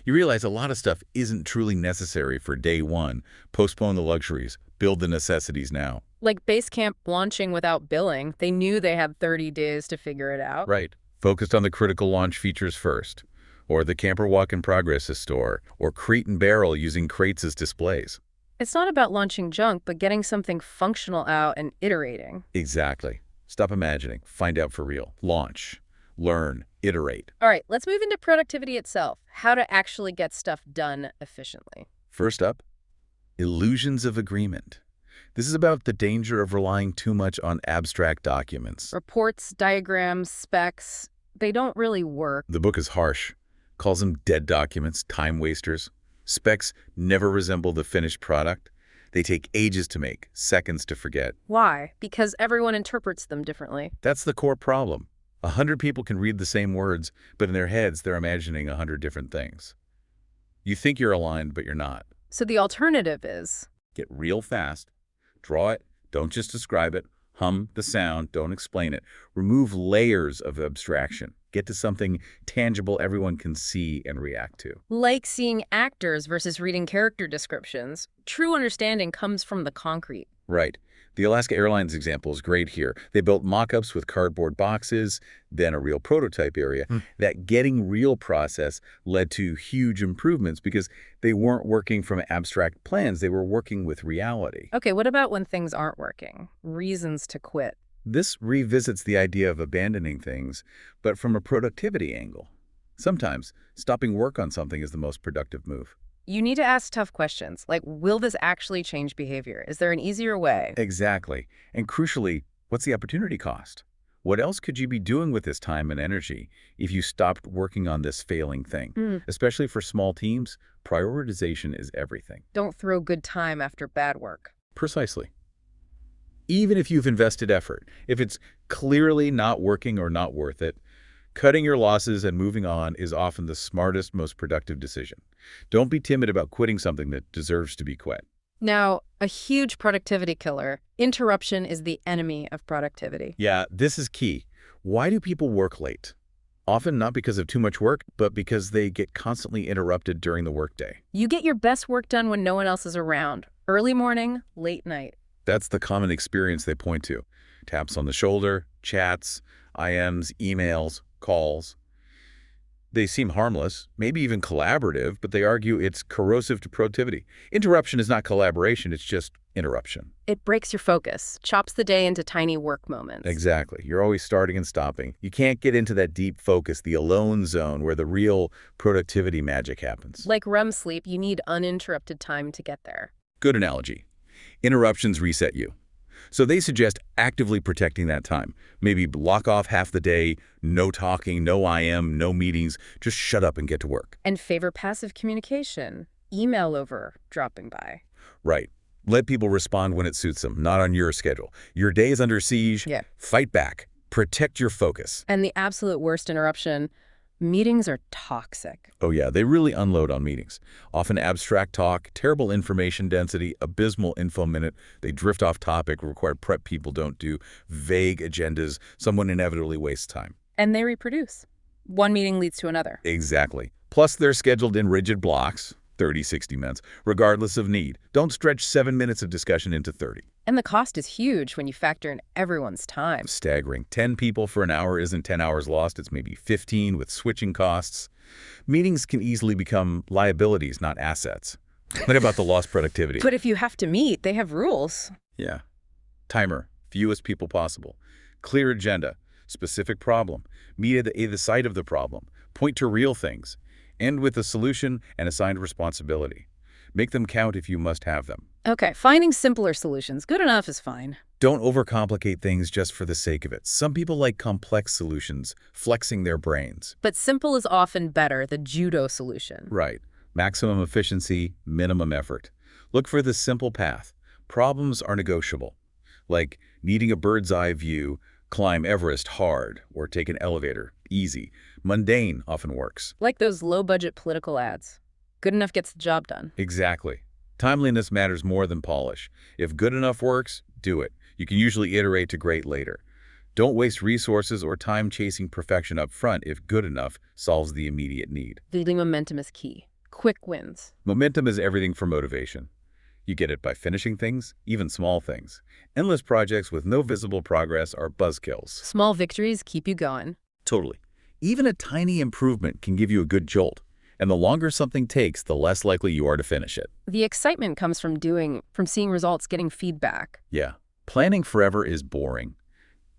You realize a lot of stuff isn't truly necessary for day one. Postpone the luxuries. Build the necessities now. Like Basecamp launching without billing. They knew they had 30 days to figure it out. Right. Focused on the critical launch features first. Or the camper walk-in-progress store. Or crate and barrel using crates as displays. It's not about launching junk, but getting something functional out and iterating. Exactly. Stop imagining. Find out for real. Launch. Learn. Iterate. All right, let's move into productivity itself. How to actually get stuff done efficiently. First up, illusions of agreement. This is about the danger of relying too much on abstract documents. Reports, diagrams, specs, they don't really work. The book is harsh. Calls them dead documents, time wasters. Specs never resemble the finished product. They take ages to make, seconds to forget. Why? Because everyone interprets them differently. That's the core problem. 100 people can read the same words, but in their heads, they're imagining 100 different things. You think you're aligned, but you're not. So the alternative is Get real fast. Draw it. Don't just describe it. Hum the sound, don't explain it. Remove layers of abstraction. Get to something tangible everyone can see and react to. Like seeing actors versus reading character descriptions, true understanding comes from the concrete. Right. The Alaska Airlines example is great here. They built mock-ups with cardboard boxes, then a real prototype area. That getting real process led to huge improvements because they weren't working from abstract plans. They were working with reality. Okay, what about when things aren't working? Reasons to quit. This revisits the idea of abandoning things, but from a productivity angle. Sometimes, stopping work on something is the most productive move. You need to ask tough questions, like, will this actually change behavior? Is there an easier way? Exactly. And crucially, what's the opportunity cost? What else could you be doing with this time and energy if you stopped working on this failing thing? Especially for small teams, prioritization is everything. Don't throw good time after bad work. Precisely. Even if you've invested effort, if it's clearly not working or not worth it, cutting your losses and moving on is often the smartest, most productive decision. Don't be timid about quitting something that deserves to be quit. Now, a huge productivity killer. Interruption is the enemy of productivity. Yeah, this is key. Why do people work late? Often not because of too much work, but because they get constantly interrupted during the workday. You get your best work done when no one else is around. Early morning, late night. That's the common experience they point to. Taps on the shoulder, chats, IMs, emails, calls. They seem harmless, maybe even collaborative, but they argue it's corrosive to productivity. Interruption is not collaboration, it's just interruption. It breaks your focus, chops the day into tiny work moments. Exactly. You're always starting and stopping. You can't get into that deep focus, the alone zone, where the real productivity magic happens. Like REM sleep, you need uninterrupted time to get there. Good analogy. Interruptions reset you. So they suggest actively protecting that time. Maybe block off half the day, no talking, no IM, no meetings, just shut up and get to work. And favor passive communication. Email over dropping by. Right. Let people respond when it suits them, not on your schedule. Your day is under siege. Yeah. Fight back. Protect your focus. And the absolute worst interruption, meetings are toxic. Oh yeah, they really unload on meetings. Often abstract talk, terrible information density, abysmal info minute. They drift off topic, require prep people don't do, vague agendas. Someone inevitably wastes time. And they reproduce. One meeting leads to another. Exactly. Plus they're scheduled in rigid blocks, 30, 60 minutes, regardless of need. Don't stretch 7 minutes of discussion into 30. And the cost is huge when you factor in everyone's time. Staggering. 10 people for an hour isn't 10 hours lost. It's maybe 15 with switching costs. Meetings can easily become liabilities, not assets. What about the lost productivity? But if you have to meet, they have rules. Yeah. Timer. Fewest people possible. Clear agenda. Specific problem. Meet at the site of the problem. Point to real things. End with a solution and assigned responsibility. Make them count if you must have them. Okay, finding simpler solutions. Good enough is fine. Don't overcomplicate things just for the sake of it. Some people like complex solutions, flexing their brains. But simple is often better, the judo solution. Right. Maximum efficiency, minimum effort. Look for the simple path. Problems are negotiable. Like needing a bird's eye view, climb Everest hard, or take an elevator, easy. Mundane often works. Like those low-budget political ads. Good enough gets the job done. Exactly. Timeliness matters more than polish. If good enough works, do it. You can usually iterate to great later. Don't waste resources or time chasing perfection up front if good enough solves the immediate need. Building momentum is key. Quick wins. Momentum is everything for motivation. You get it by finishing things, even small things. Endless projects with no visible progress are buzzkills. Small victories keep you going. Totally. Even a tiny improvement can give you a good jolt. And the longer something takes, the less likely you are to finish it. The excitement comes from seeing results, getting feedback. Yeah. Planning forever is boring.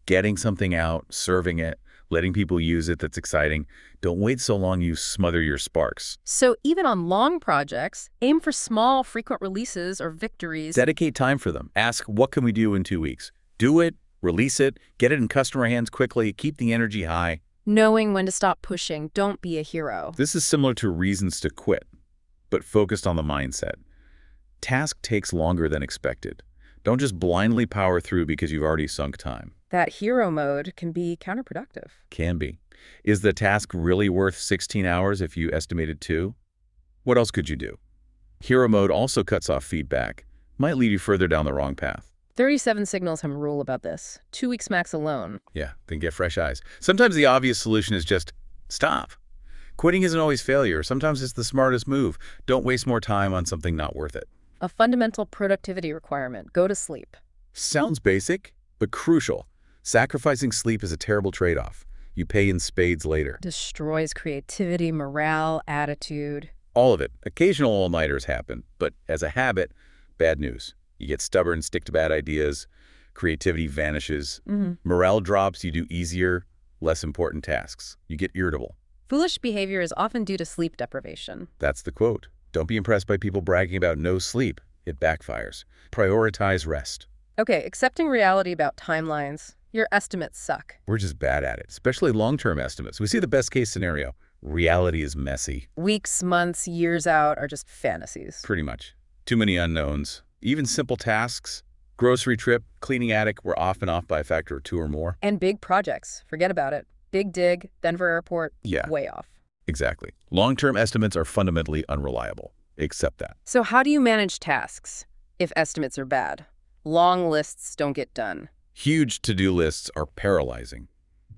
Getting something out, serving it, letting people use it, that's exciting. Don't wait so long you smother your sparks. So even on long projects, aim for small, frequent releases or victories. Dedicate time for them. Ask, what can we do in 2 weeks? Do it, release it, get it in customer hands quickly, keep the energy high. Knowing when to stop pushing. Don't be a hero. This is similar to reasons to quit, but focused on the mindset. Task takes longer than expected. Don't just blindly power through because you've already sunk time. That hero mode can be counterproductive. Can be. Is the task really worth 16 hours if you estimated 2? What else could you do? Hero mode also cuts off feedback. Might lead you further down the wrong path. 37 signals have a rule about this. 2 weeks max alone. Yeah, then get fresh eyes. Sometimes the obvious solution is just stop. Quitting isn't always failure. Sometimes it's the smartest move. Don't waste more time on something not worth it. A fundamental productivity requirement. Go to sleep. Sounds basic, but crucial. Sacrificing sleep is a terrible trade-off. You pay in spades later. Destroys creativity, morale, attitude. All of it. Occasional all-nighters happen, but as a habit, bad news. You get stubborn, stick to bad ideas, creativity vanishes, morale drops, you do easier, less important tasks. You get irritable. Foolish behavior is often due to sleep deprivation. That's the quote. Don't be impressed by people bragging about no sleep. It backfires. Prioritize rest. Okay, accepting reality about timelines. Your estimates suck. We're just bad at it, especially long-term estimates. We see the best-case scenario. Reality is messy. Weeks, months, years out are just fantasies. Pretty much. Too many unknowns. Even simple tasks, grocery trip, cleaning attic, we're often off by a factor of 2 or more. And big projects. Forget about it. Big dig, Denver airport, Yeah, way off. exactly. Long-term estimates are fundamentally unreliable. Accept that. So how do you manage tasks if estimates are bad? Long lists don't get done. Huge to-do lists are paralyzing,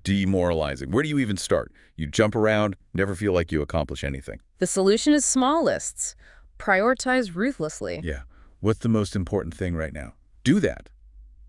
demoralizing. Where do you even start? You jump around, never feel like you accomplish anything. The solution is small lists. Prioritize ruthlessly. Yeah. What's the most important thing right now? Do that.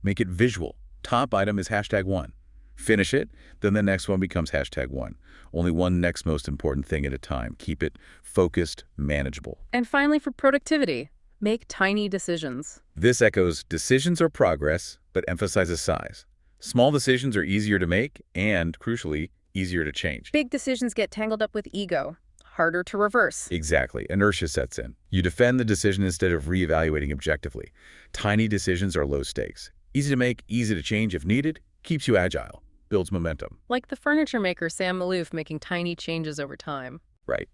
Make it visual. Top item is #1. Finish it, then the next one becomes #1. Only one next most important thing at a time. Keep it focused, manageable. And finally, for productivity, make tiny decisions. This echoes decisions are progress, but emphasizes size. Small decisions are easier to make and, crucially, easier to change. Big decisions get tangled up with ego. Harder to reverse. Exactly. Inertia sets in. You defend the decision instead of reevaluating objectively. Tiny decisions are low stakes. Easy to make, easy to change if needed, keeps you agile, builds momentum. Like the furniture maker Sam Malouf making tiny changes over time. Right.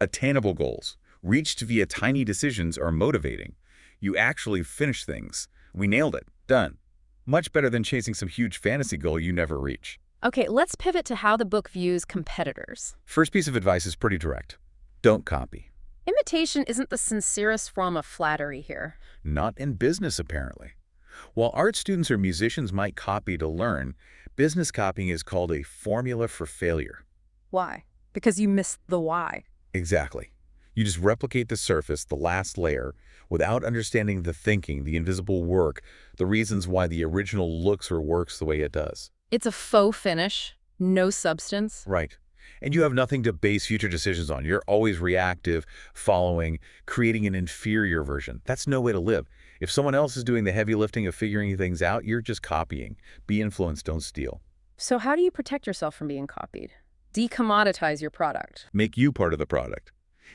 Attainable goals, reached via tiny decisions, are motivating. You actually finish things. We nailed it. Done. Much better than chasing some huge fantasy goal you never reach. Okay, let's pivot to how the book views competitors. First piece of advice is pretty direct. Don't copy. Imitation isn't the sincerest form of flattery here. Not in business, apparently. While art students or musicians might copy to learn, business copying is called a formula for failure. Why? Because you missed the why. Exactly. You just replicate the surface, the last layer, without understanding the thinking, the invisible work, the reasons why the original looks or works the way it does. It's a faux finish, no substance. Right. And you have nothing to base future decisions on. You're always reactive, following, creating an inferior version. That's no way to live. If someone else is doing the heavy lifting of figuring things out, you're just copying. Be influenced, don't steal. So how do you protect yourself from being copied? Decommoditize your product. Make you part of the product.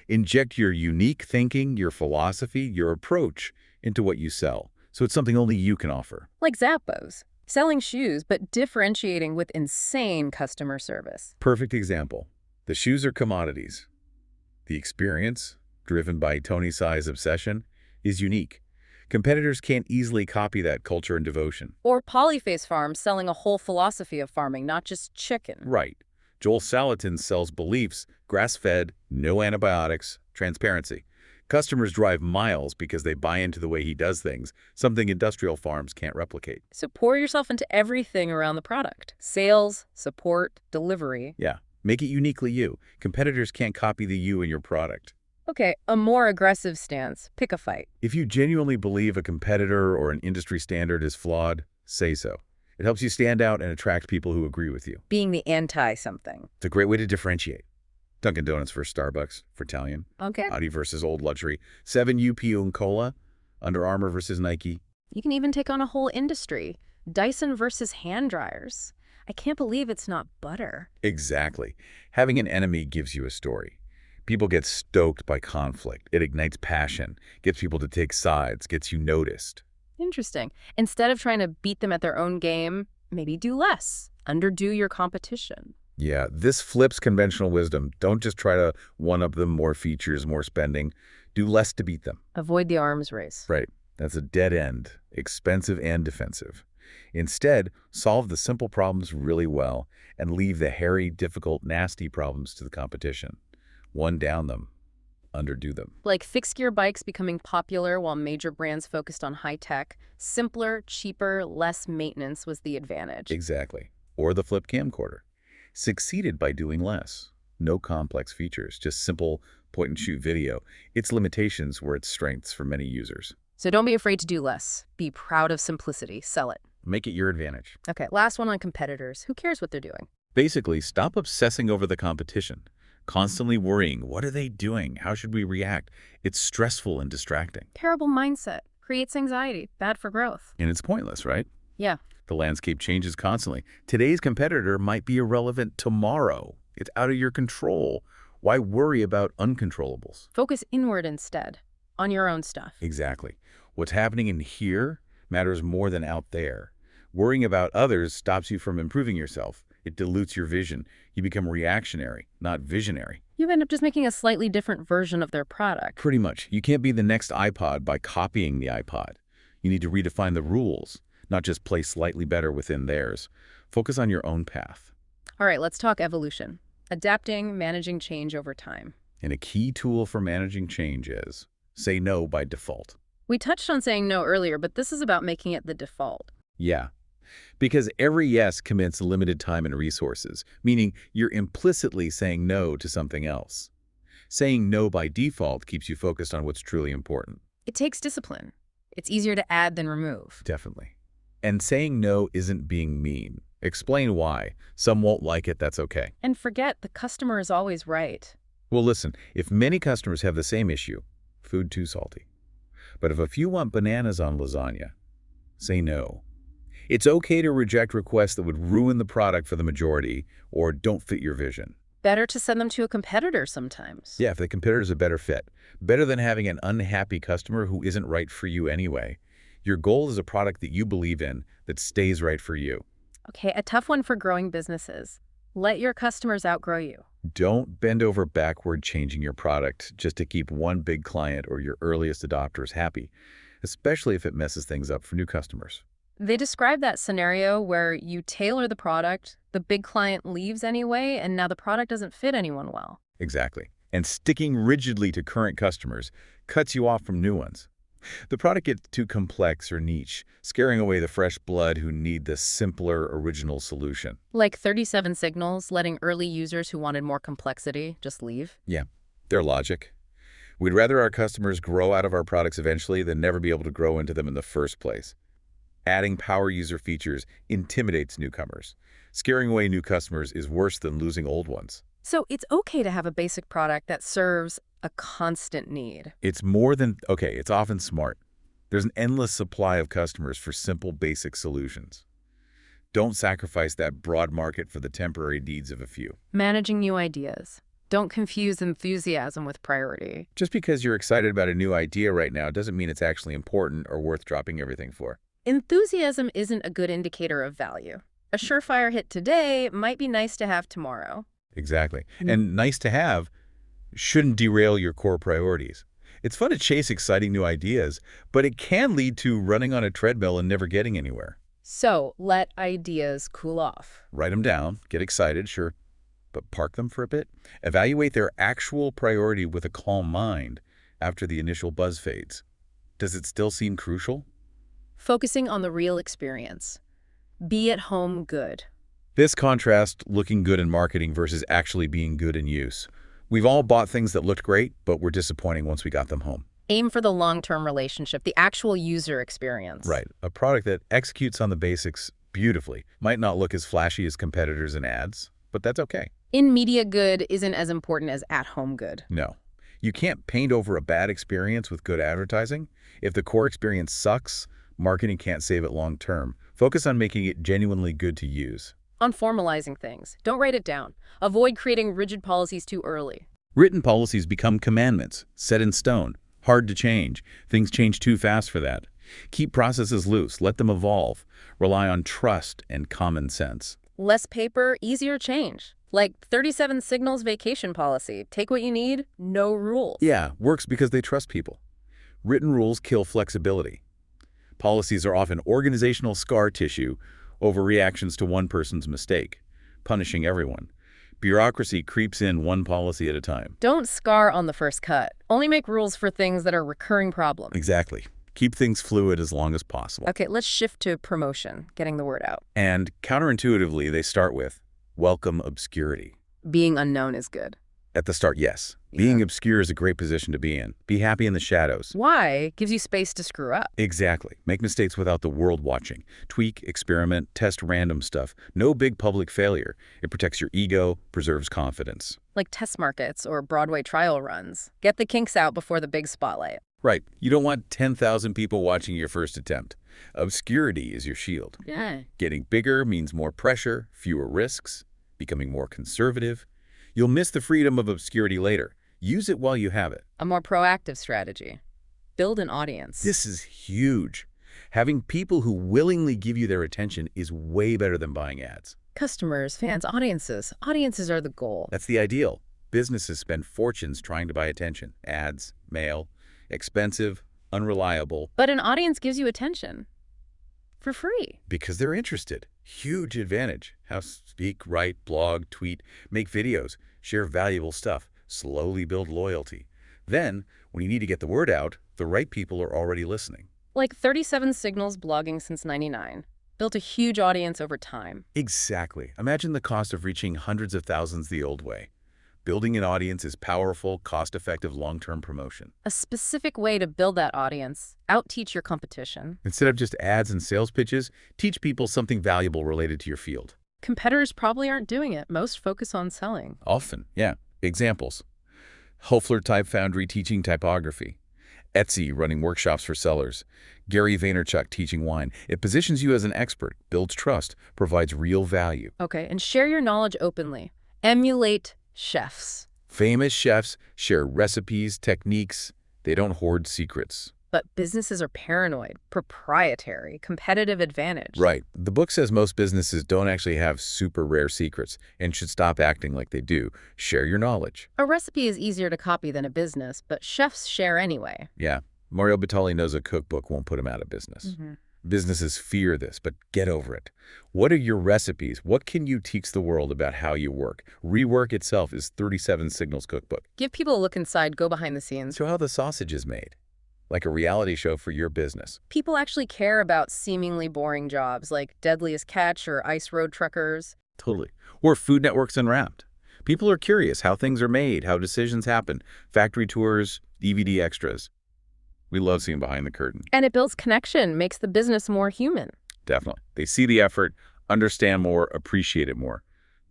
Inject your unique thinking, your philosophy, your approach into what you sell, so it's something only you can offer. Like Zappos. Selling shoes, but differentiating with insane customer service. Perfect example. The shoes are commodities. The experience, driven by Tony Tsai's obsession, is unique. Competitors can't easily copy that culture and devotion. Or Polyface Farms selling a whole philosophy of farming, not just chicken. Right. Joel Salatin sells beliefs, grass-fed, no antibiotics, transparency. Customers drive miles because they buy into the way he does things, something industrial farms can't replicate. So pour yourself into everything around the product. Sales, support, delivery. Yeah, make it uniquely you. Competitors can't copy the you in your product. Okay, a more aggressive stance. Pick a fight. If you genuinely believe a competitor or an industry standard is flawed, say so. It helps you stand out and attract people who agree with you. Being the anti-something. It's a great way to differentiate. Dunkin' Donuts versus Starbucks for Italian. Okay. Audi versus Old Luxury. 7UP and Cola. Under Armour versus Nike. You can even take on a whole industry. Dyson versus hand dryers. I can't believe it's not butter. Exactly. Having an enemy gives you a story. People get stoked by conflict. It ignites passion, gets people to take sides, gets you noticed. Interesting. Instead of trying to beat them at their own game, maybe do less. Underdo your competition. Yeah, this flips conventional wisdom. Don't just try to one-up them, more features, more spending. Do less to beat them. Avoid the arms race. Right. That's a dead end, expensive and defensive. Instead, solve the simple problems really well and leave the hairy, difficult, nasty problems to the competition. One down them. underdo them. Like fixed-gear bikes becoming popular while major brands focused on high-tech. Simpler, cheaper, less maintenance was the advantage. Exactly. Or the flip camcorder. Succeeded by doing less. No complex features, just simple point-and-shoot video. Its limitations were its strengths for many users. So don't be afraid to do less. Be proud of simplicity. Sell it. Make it your advantage. Okay, last one on competitors. Who cares what they're doing? Basically, stop obsessing over the competition. Constantly worrying, what are they doing? How should we react? It's stressful and distracting. Terrible mindset. Creates anxiety. Bad for growth. And it's pointless, right? Yeah. The landscape changes constantly. Today's competitor might be irrelevant tomorrow. It's out of your control. Why worry about uncontrollables? Focus inward instead, on your own stuff. Exactly. What's happening in here matters more than out there. Worrying about others stops you from improving yourself. It dilutes your vision. You become reactionary, not visionary. You end up just making a slightly different version of their product. Pretty much. You can't be the next iPod by copying the iPod. You need to redefine the rules, not just play slightly better within theirs. Focus on your own path. All right, let's talk evolution. Adapting, managing change over time. And a key tool for managing change is say no by default. We touched on saying no earlier, but this is about making it the default. Yeah. Because every yes commits limited time and resources, meaning you're implicitly saying no to something else. Saying no by default keeps you focused on what's truly important. It takes discipline. It's easier to add than remove. Definitely. And saying no isn't being mean. Explain why. Some won't like it, that's okay. And forget, the customer is always right. Well, listen, if many customers have the same issue, food too salty. But if a few want bananas on lasagna, say no. It's okay to reject requests that would ruin the product for the majority or don't fit your vision. Better to send them to a competitor sometimes. Yeah, if the competitor's a better fit. Better than having an unhappy customer who isn't right for you anyway. Your goal is a product that you believe in that stays right for you. Okay, a tough one for growing businesses. Let your customers outgrow you. Don't bend over backward changing your product just to keep one big client or your earliest adopters happy, especially if it messes things up for new customers. They describe that scenario where you tailor the product, the big client leaves anyway, and now the product doesn't fit anyone well. Exactly. And sticking rigidly to current customers cuts you off from new ones. The product gets too complex or niche, scaring away the fresh blood who need the simpler, original solution. Like 37 Signals, letting early users who wanted more complexity just leave. Yeah, their logic. We'd rather our customers grow out of our products eventually than never be able to grow into them in the first place. Adding power user features intimidates newcomers. Scaring away new customers is worse than losing old ones. So it's okay to have a basic product that serves a constant need. It's more than, okay, it's often smart. There's an endless supply of customers for simple, basic solutions. Don't sacrifice that broad market for the temporary needs of a few. Managing new ideas. Don't confuse enthusiasm with priority. Just because you're excited about a new idea right now doesn't mean it's actually important or worth dropping everything for. Enthusiasm isn't a good indicator of value. A surefire hit today might be nice to have tomorrow. Exactly. And nice to have shouldn't derail your core priorities. It's fun to chase exciting new ideas, but it can lead to running on a treadmill and never getting anywhere. So let ideas cool off. Write them down, get excited, sure, but park them for a bit. Evaluate their actual priority with a calm mind after the initial buzz fades. Does it still seem crucial? Focusing on the real experience. Be at home good. This contrasts looking good in marketing versus actually being good in use. We've all bought things that looked great, but were disappointing once we got them home. Aim for the long-term relationship, the actual user experience. Right. A product that executes on the basics beautifully might not look as flashy as competitors and ads, but that's okay. In media good isn't as important as at-home good. No. You can't paint over a bad experience with good advertising. If the core experience sucks, marketing can't save it long term. Focus on making it genuinely good to use. On formalizing things. Don't write it down. Avoid creating rigid policies too early. Written policies become commandments, set in stone, hard to change. Things change too fast for that. Keep processes loose, let them evolve. Rely on trust and common sense. Less paper, easier change. Like 37 Signals vacation policy. Take what you need, no rules. Yeah, works because they trust people. Written rules kill flexibility. Policies are often organizational scar tissue over reactions to one person's mistake, punishing everyone. Bureaucracy creeps in one policy at a time. Don't scar on the first cut. Only make rules for things that are recurring problems. Exactly. Keep things fluid as long as possible. Okay, let's shift to promotion, getting the word out. And counterintuitively, they start with welcome obscurity. Being unknown is good. At the start, yes. Yeah. Being obscure is a great position to be in. Be happy in the shadows. Why? Gives you space to screw up. Exactly. Make mistakes without the world watching. Tweak, experiment, test random stuff. No big public failure. It protects your ego, preserves confidence. Like test markets or Broadway trial runs. Get the kinks out before the big spotlight. Right. You don't want 10,000 people watching your first attempt. Obscurity is your shield. Yeah. Getting bigger means more pressure, fewer risks, becoming more conservative. You'll miss the freedom of obscurity later. Use it while you have it. A more proactive strategy. Build an audience. This is huge. Having people who willingly give you their attention is way better than buying ads. Customers, fans, audiences. Audiences are the goal. That's the ideal. Businesses spend fortunes trying to buy attention. Ads, mail, expensive, unreliable. But an audience gives you attention. For free. Because they're interested. Huge advantage. How speak, write, blog, tweet, make videos, share valuable stuff, slowly build loyalty. Then, when you need to get the word out, the right people are already listening. Like 37 Signals blogging since '99. Built a huge audience over time. Exactly. Imagine the cost of reaching hundreds of thousands the old way. Building an audience is powerful, cost-effective long-term promotion. A specific way to build that audience. Out-teach your competition. Instead of just ads and sales pitches, teach people something valuable related to your field. Competitors probably aren't doing it. Most focus on selling. Often, yeah. Examples. Hoefler Type Foundry teaching typography. Etsy running workshops for sellers. Gary Vaynerchuk teaching wine. It positions you as an expert, builds trust, provides real value. Okay, and share your knowledge openly. Emulate chefs. Famous chefs share recipes, techniques. They don't hoard secrets. But businesses are paranoid, proprietary, competitive advantage. Right. The book says most businesses don't actually have super rare secrets and should stop acting like they do. Share your knowledge. A recipe is easier to copy than a business, but chefs share anyway. Yeah. Mario Batali knows a cookbook won't put him out of business. Businesses fear this, but get over it. What are your recipes? What can you teach the world about how you work? Rework itself is 37 Signals cookbook. Give people a look inside, go behind the scenes. Show how the sausage is made. Like a reality show for your business. People actually care about seemingly boring jobs like Deadliest Catch or Ice Road Truckers. Totally. Or Food Network's Unwrapped. People are curious how things are made, how decisions happen. Factory tours, DVD extras. We love seeing behind the curtain. And it builds connection, makes the business more human. Definitely. They see the effort, understand more, appreciate it more.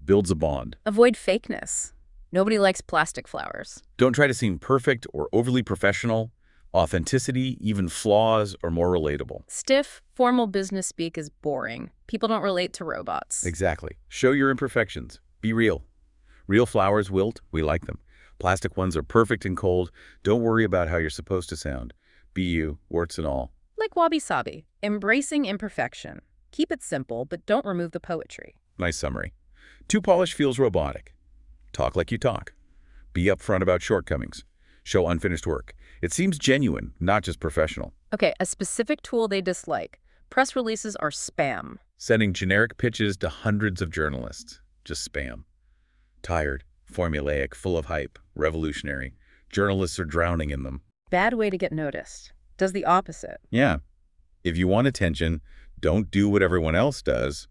Builds a bond. Avoid fakeness. Nobody likes plastic flowers. Don't try to seem perfect or overly professional. Authenticity, even flaws, are more relatable. Stiff, formal business speak is boring. People don't relate to robots. Exactly. Show your imperfections. Be real. Real flowers wilt. We like them. Plastic ones are perfect and cold. Don't worry about how you're supposed to sound. Be you, warts and all. Like wabi-sabi, embracing imperfection. Keep it simple, but don't remove the poetry. Nice summary. Too polished feels robotic. Talk like you talk. Be upfront about shortcomings. Show unfinished work. It seems genuine, not just professional. Okay, a specific tool they dislike. Press releases are spam. Sending generic pitches to hundreds of journalists. Just spam. Tired, formulaic, full of hype, revolutionary. Journalists are drowning in them. Bad way to get noticed. Does the opposite. Yeah. If you want attention, don't do what everyone else does.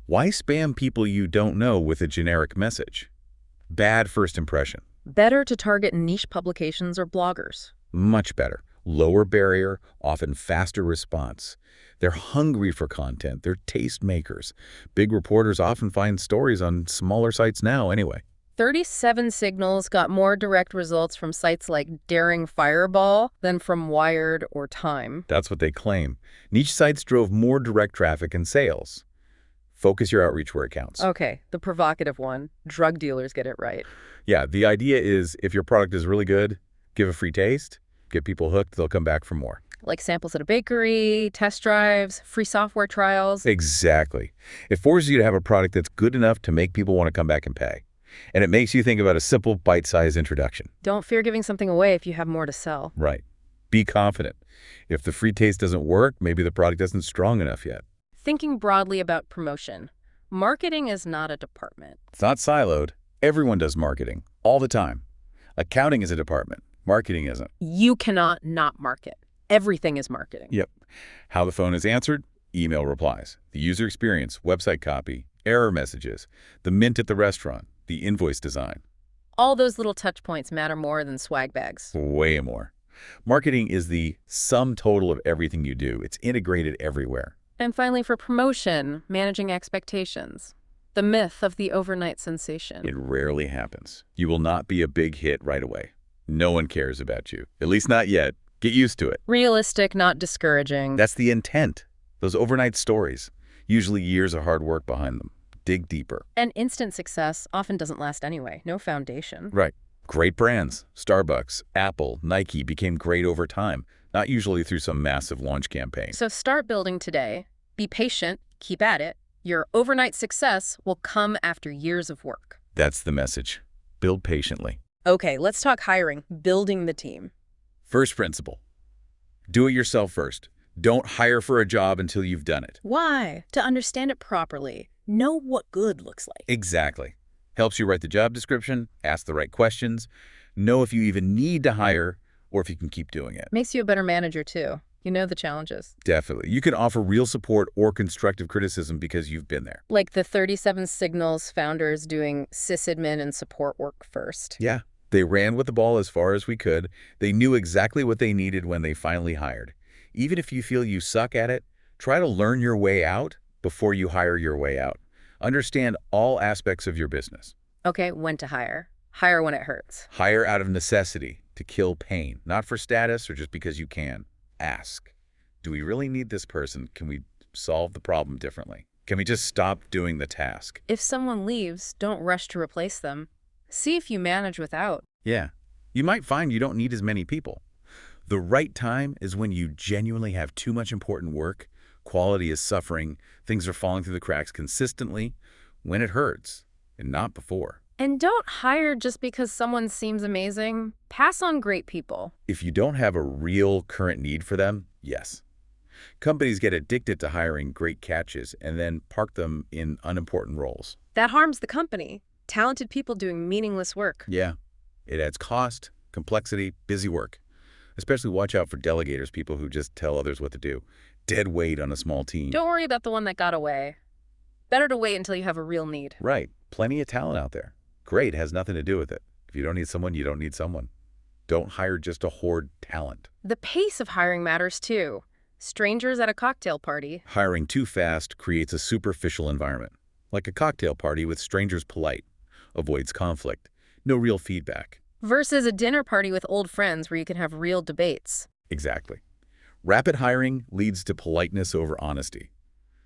Why spam people you don't know with a generic message? Bad first impression. Better to target niche publications or bloggers. Much better. Lower barrier, often faster response. They're hungry for content. They're taste makers. Big reporters often find stories on smaller sites now anyway. 37 Signals got more direct results from sites like Daring Fireball than from Wired or Time. That's what they claim. Niche sites drove more direct traffic and sales. Focus your outreach where it counts. Okay, the provocative one. Drug dealers get it right. Yeah, the idea is if your product is really good, give a free taste, get people hooked, they'll come back for more. Like samples at a bakery, test drives, free software trials. Exactly. It forces you to have a product that's good enough to make people want to come back and pay. And it makes you think about a simple, bite-sized introduction. Don't fear giving something away if you have more to sell. Right. Be confident. If the free taste doesn't work, maybe the product isn't strong enough yet. Thinking broadly about promotion. Marketing is not a department. It's not siloed. Everyone does marketing, all the time. Accounting is a department. Marketing isn't. You cannot not market. Everything is marketing. Yep. How the phone is answered, email replies. The user experience, website copy, error messages, the mint at the restaurant, the invoice design. All those little touch points matter more than swag bags. Way more. Marketing is the sum total of everything you do. It's integrated everywhere. And finally, for promotion, managing expectations. The myth of the overnight sensation. It rarely happens. You will not be a big hit right away. No one cares about you. At least not yet. Get used to it. Realistic, not discouraging. That's the intent. Those overnight stories. Usually years of hard work behind them. Dig deeper. And instant success often doesn't last anyway. No foundation. Right. Great brands. Starbucks, Apple, Nike became great over time. Not usually through some massive launch campaign. So start building today. Be patient. Keep at it. Your overnight success will come after years of work. That's the message. Build patiently. Okay, let's talk hiring, building the team. First principle. Do it yourself first. Don't hire for a job until you've done it. Why? To understand it properly. Know what good looks like. Exactly. Helps you write the job description, ask the right questions, know if you even need to hire or if you can keep doing it. Makes you a better manager, too. You know the challenges. Definitely. You can offer real support or constructive criticism because you've been there. Like the 37 Signals founders doing sysadmin and support work first. Yeah. They ran with the ball as far as we could. They knew exactly what they needed when they finally hired. Even if you feel you suck at it, try to learn your way out before you hire your way out. Understand all aspects of your business. Okay, when to hire. Hire when it hurts. Hire out of necessity, to kill pain, not for status or just because you can. Ask, do we really need this person? Can we solve the problem differently? Can we just stop doing the task? If someone leaves, don't rush to replace them. See if you manage without. Yeah, you might find you don't need as many people. The right time is when you genuinely have too much important work, quality is suffering, things are falling through the cracks consistently, when it hurts, and not before. And don't hire just because someone seems amazing. Pass on great people. If you don't have a real current need for them, yes. Companies get addicted to hiring great catches and then park them in unimportant roles. That harms the company. Talented people doing meaningless work. Yeah. It adds cost, complexity, busy work. Especially watch out for delegators, people who just tell others what to do. Dead weight on a small team. Don't worry about the one that got away. Better to wait until you have a real need. Right. Plenty of talent out there. Great has nothing to do with it. If you don't need someone, you don't need someone. Don't hire just to hoard talent. The pace of hiring matters too. Strangers at a cocktail party. Hiring too fast creates a superficial environment. Like a cocktail party with strangers polite. Avoids conflict. No real feedback. Versus a dinner party with old friends where you can have real debates. Exactly. Rapid hiring leads to politeness over honesty.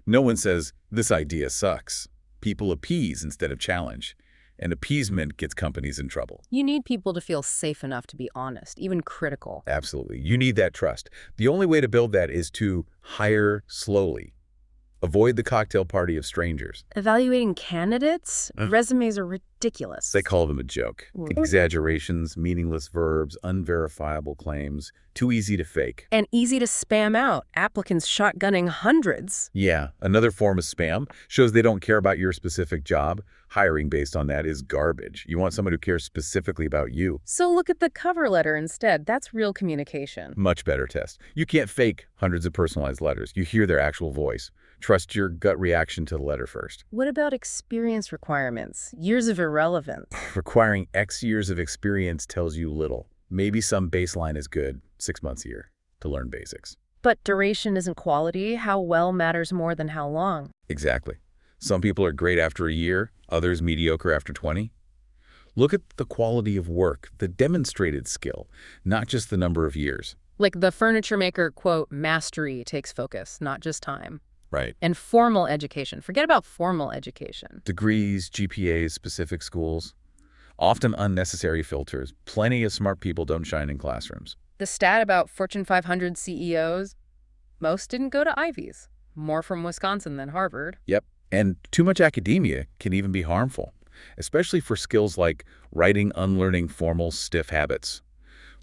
No one says, this idea sucks. People appease instead of challenge. And appeasement gets companies in trouble. You need people to feel safe enough to be honest, even critical. Absolutely. You need that trust. The only way to build that is to hire slowly. Avoid the cocktail party of strangers. Evaluating candidates? Resumes are ridiculous. They call them a joke. Exaggerations, meaningless verbs, unverifiable claims, too easy to fake. And easy to spam out. Applicants shotgunning hundreds. Yeah, another form of spam shows they don't care about your specific job. Hiring based on that is garbage. You want someone who cares specifically about you. So look at the cover letter instead. That's real communication. Much better test. You can't fake hundreds of personalized letters. You hear their actual voice. Trust your gut reaction to the letter first. What about experience requirements? Years of irrelevance. Requiring X years of experience tells you little. Maybe some baseline is good, 6 months a year, to learn basics. But duration isn't quality. How well matters more than how long. Exactly. Some people are great after a year, others mediocre after 20. Look at the quality of work, the demonstrated skill, not just the number of years. Like the furniture maker, quote, mastery takes focus, not just time. Right. And formal education. Forget about formal education. Degrees, GPAs, specific schools. Often unnecessary filters. Plenty of smart people don't shine in classrooms. The stat about Fortune 500 CEOs, most didn't go to Ivies. More from Wisconsin than Harvard. Yep. And too much academia can even be harmful, especially for skills like writing, unlearning formal, stiff habits.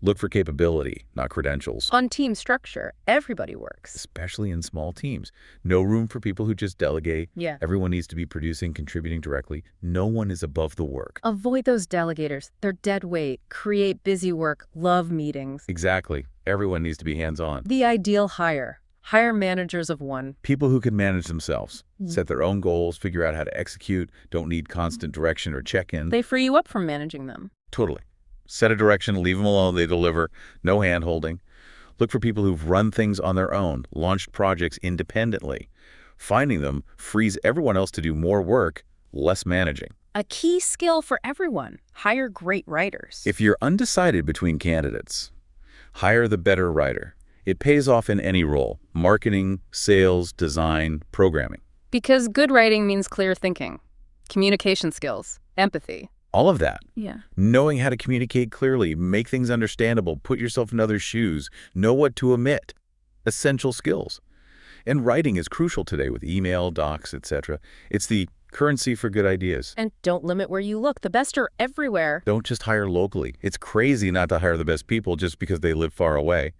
Look for capability, not credentials. On team structure, everybody works. Especially in small teams. No room for people who just delegate. Yeah. Everyone needs to be producing, contributing directly. No one is above the work. Avoid those delegators. They're dead weight. Create busy work. Love meetings. Exactly. Everyone needs to be hands-on. The ideal hire. Hire managers of one. People who can manage themselves, set their own goals, figure out how to execute, don't need constant direction or check-in. They free you up from managing them. Totally. Set a direction, leave them alone, they deliver, no hand-holding. Look for people who've run things on their own, launched projects independently. Finding them frees everyone else to do more work, less managing. A key skill for everyone. Hire great writers. If you're undecided between candidates, hire the better writer. It pays off in any role: marketing, sales, design, programming. Because good writing means clear thinking, communication skills, empathy. All of that. Yeah. Knowing how to communicate clearly, make things understandable, put yourself in others' shoes, know what to omit. Essential skills. And writing is crucial today with email, docs, etc. It's the currency for good ideas. And don't limit where you look. The best are everywhere. Don't just hire locally. It's crazy not to hire the best people just because they live far away.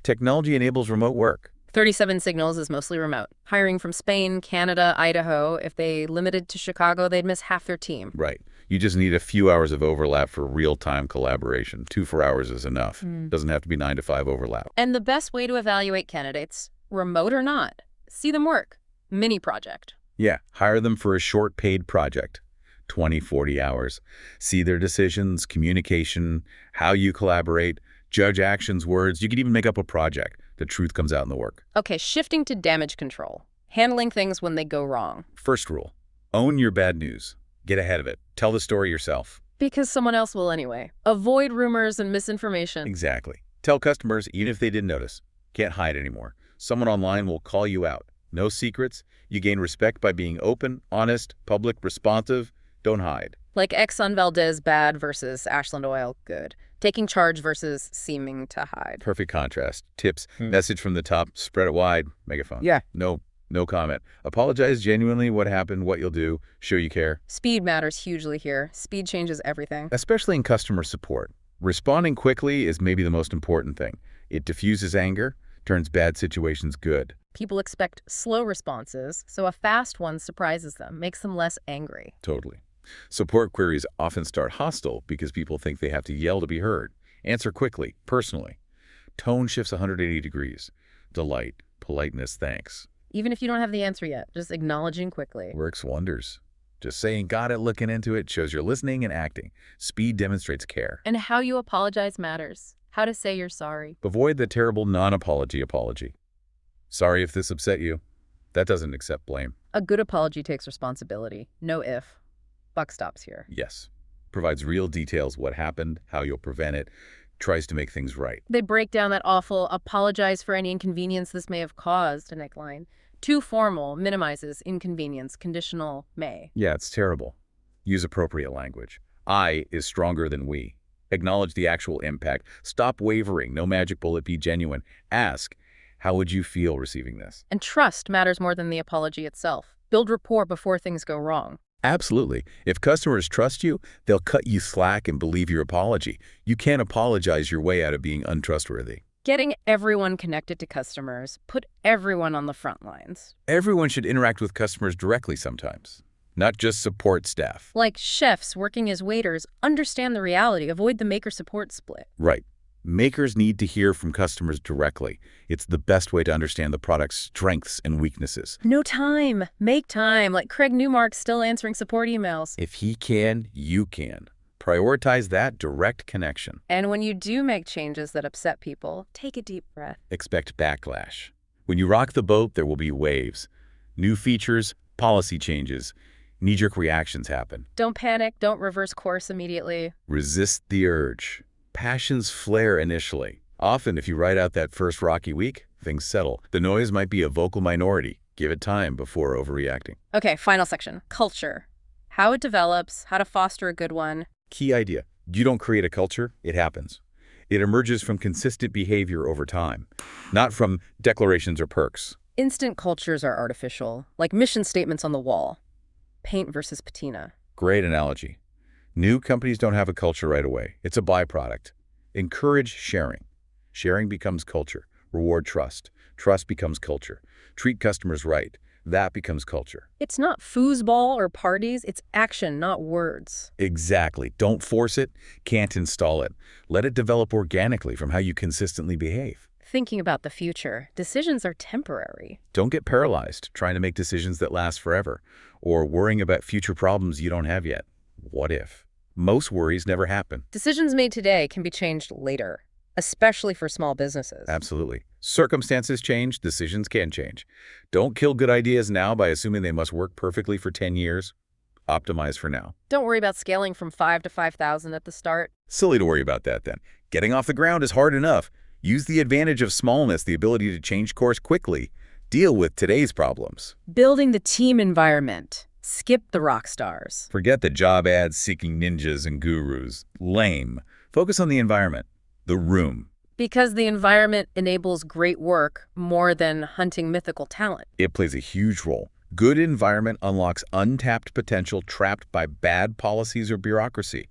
Technology enables remote work. 37 Signals is mostly remote. Hiring from Spain, Canada, Idaho. If they limited to Chicago, they'd miss half their team. Right. You just need a few hours of overlap for real-time collaboration. 4 hours is enough. Doesn't have to be 9 to 5 overlap. And the best way to evaluate candidates, remote or not, see them work. Mini project. Yeah, hire them for a short paid project. 20, 40 hours. See their decisions, communication, how you collaborate, judge actions, words. You could even make up a project. The truth comes out in the work. Okay, shifting to damage control. Handling things when they go wrong. First rule, own your bad news. Get ahead of it. Tell the story yourself. Because someone else will anyway. Avoid rumors and misinformation. Exactly. Tell customers, even if they didn't notice. Can't hide anymore. Someone online will call you out. No secrets. You gain respect by being open, honest, public, responsive. Don't hide. Like Exxon Valdez bad versus Ashland Oil good. Taking charge versus seeming to hide. Perfect contrast. Tips. Message from the top. Spread it wide. Megaphone. Yeah. No comment. Apologize genuinely what happened, what you'll do. Show you care. Speed matters hugely here. Speed changes everything. Especially in customer support. Responding quickly is maybe the most important thing. It diffuses anger, turns bad situations good. People expect slow responses, so a fast one surprises them, makes them less angry. Totally. Support queries often start hostile because people think they have to yell to be heard. Answer quickly, personally. Tone shifts 180 degrees. Delight, politeness, thanks. Even if you don't have the answer yet, just acknowledging quickly. Works wonders. Just saying got it, looking into it, shows you're listening and acting. Speed demonstrates care. And how you apologize matters. How to say you're sorry. Avoid the terrible non-apology apology. Sorry if this upset you. That doesn't accept blame. A good apology takes responsibility. No if. Buck stops here. Yes. Provides real details what happened, how you'll prevent it, tries to make things right. They break down that awful apologize for any inconvenience this may have caused neckline. Too formal, minimizes inconvenience, conditional may. Yeah, it's terrible. Use appropriate language. I is stronger than we. Acknowledge the actual impact. Stop wavering. No magic bullet. Be genuine. Ask, how would you feel receiving this? And trust matters more than the apology itself. Build rapport before things go wrong. Absolutely. If customers trust you, they'll cut you slack and believe your apology. You can't apologize your way out of being untrustworthy. Getting everyone connected to customers. Put everyone on the front lines. Everyone should interact with customers directly sometimes, not just support staff. Like chefs working as waiters, understand the reality. Avoid the maker-support split. Right. Makers need to hear from customers directly. It's the best way to understand the product's strengths and weaknesses. No time. Make time. Like Craig Newmark's still answering support emails. If he can, you can. Prioritize that direct connection. And when you do make changes that upset people, take a deep breath. Expect backlash. When you rock the boat, there will be waves. New features, policy changes, knee-jerk reactions happen. Don't panic. Don't reverse course immediately. Resist the urge. Passions flare initially. Often, if you ride out that first rocky week, things settle. The noise might be a vocal minority. Give it time before overreacting. Okay, final section. Culture. How it develops, how to foster a good one. Key idea. You don't create a culture, it happens. It emerges from consistent behavior over time, not from declarations or perks. Instant cultures are artificial, like mission statements on the wall. Paint versus patina. Great analogy. New companies don't have a culture right away. It's a byproduct. Encourage sharing. Sharing becomes culture. Reward trust. Trust becomes culture. Treat customers right. That becomes culture. It's not foosball or parties, it's action, not words. Exactly. Don't force it. Can't install it. Let it develop organically from how you consistently behave. Thinking about the future, decisions are temporary. Don't get paralyzed trying to make decisions that last forever or worrying about future problems you don't have yet. What if? Most worries never happen. Decisions made today can be changed later, especially for small businesses. Absolutely. Circumstances change, decisions can change. Don't kill good ideas now by assuming they must work perfectly for 10 years. Optimize for now. Don't worry about scaling from 5 to 5,000 at the start. Silly to worry about that then. Getting off the ground is hard enough. Use the advantage of smallness, the ability to change course quickly. Deal with today's problems. Building the team environment. Skip the rock stars. Forget the job ads seeking ninjas and gurus. Lame. Focus on the environment, the room. Because the environment enables great work more than hunting mythical talent. It plays a huge role. Good environment unlocks untapped potential trapped by bad policies or bureaucracy.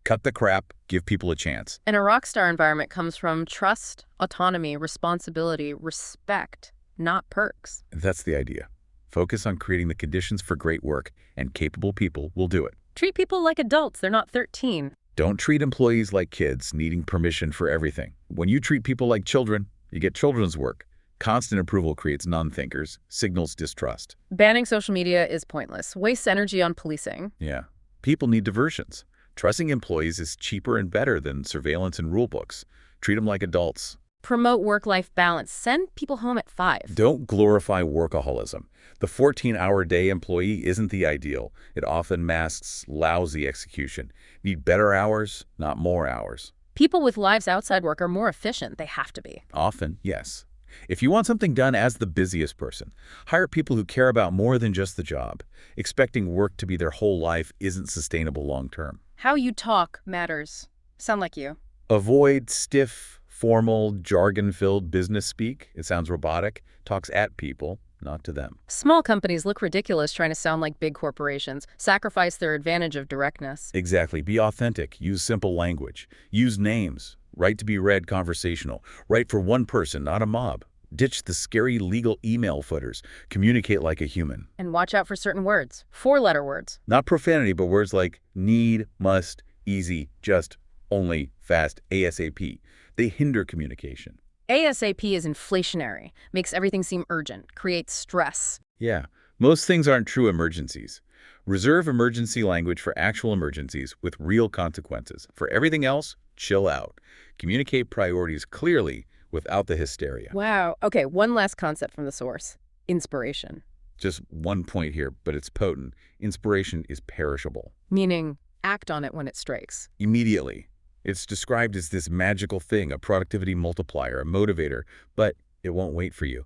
Cut the crap, give people a chance. And a rockstar environment comes from trust, autonomy, responsibility, respect, not perks. That's the idea. Focus on creating the conditions for great work, and capable people will do it. Treat people like adults, they're not 13. Don't treat employees like kids, needing permission for everything. When you treat people like children, you get children's work. Constant approval creates non-thinkers, signals distrust. Banning social media is pointless. Wastes energy on policing. Yeah. People need diversions. Trusting employees is cheaper and better than surveillance and rulebooks. Treat them like adults. Promote work-life balance. Send people home at 5. Don't glorify workaholism. The 14-hour-day employee isn't the ideal. It often masks lousy execution. Need better hours, not more hours. People with lives outside work are more efficient. They have to be. Often, yes. If you want something done as the busiest person, hire people who care about more than just the job. Expecting work to be their whole life isn't sustainable long-term. How you talk matters. Sound like you. Avoid stiff, formal, jargon-filled business speak. It sounds robotic. Talks at people, not to them. Small companies look ridiculous trying to sound like big corporations, sacrifice their advantage of directness. Exactly. Be authentic. Use simple language. Use names. Write to be read conversational. Write for one person, not a mob. Ditch the scary legal email footers. Communicate like a human. And watch out for certain words. 4-letter words. Not profanity, but words like need, must, easy, just, only, fast, ASAP. They hinder communication. ASAP is inflationary, makes everything seem urgent, creates stress. Yeah, most things aren't true emergencies. Reserve emergency language for actual emergencies with real consequences. For everything else, chill out. Communicate priorities clearly without the hysteria. Wow. Okay, one last concept from the source. Inspiration. Just one point here, but it's potent. Inspiration is perishable. Meaning, act on it when it strikes. Immediately. It's described as this magical thing, a productivity multiplier, a motivator, but it won't wait for you.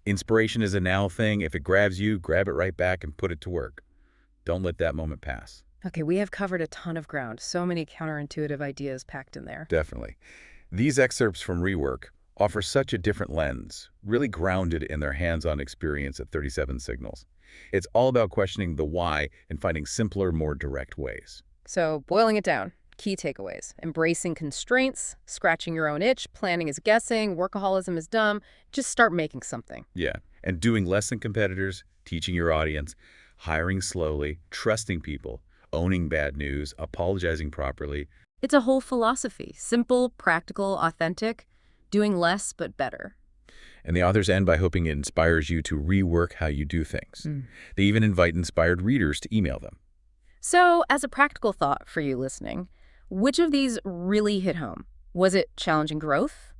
Inspiration is a now thing. If it grabs you, grab it right back and put it to work. Don't let that moment pass. Okay, we have covered a ton of ground. So many counterintuitive ideas packed in there. Definitely. These excerpts from Rework offer such a different lens, really grounded in their hands-on experience at 37 Signals. It's all about questioning the why and finding simpler, more direct ways. So, boiling it down. Key takeaways. Embracing constraints, scratching your own itch, planning is guessing, workaholism is dumb. Just start making something. Yeah, and doing less than competitors, teaching your audience, hiring slowly, trusting people, owning bad news, apologizing properly. It's a whole philosophy. Simple, practical, authentic, doing less but better. And the authors end by hoping it inspires you to rework how you do things. They even invite inspired readers to email them. So, as a practical thought for you listening, which of these really hit home? Was it challenging growth?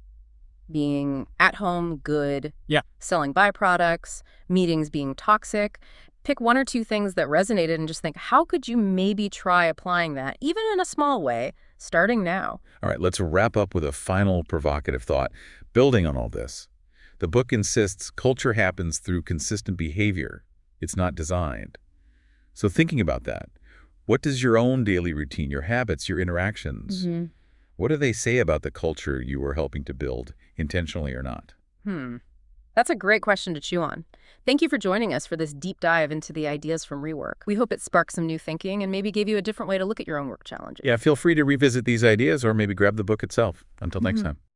Being at home good? Yeah. Selling byproducts? Meetings being toxic? Pick one or two things that resonated and just think, how could you maybe try applying that, even in a small way, starting now? All right, let's wrap up with a final provocative thought. Building on all this, the book insists culture happens through consistent behavior. It's not designed. So thinking about that, what does your own daily routine, your habits, your interactions, what do they say about the culture you are helping to build, intentionally or not? That's a great question to chew on. Thank you for joining us for this deep dive into the ideas from Rework. We hope it sparked some new thinking and maybe gave you a different way to look at your own work challenges. Yeah, feel free to revisit these ideas or maybe grab the book itself. Until next time.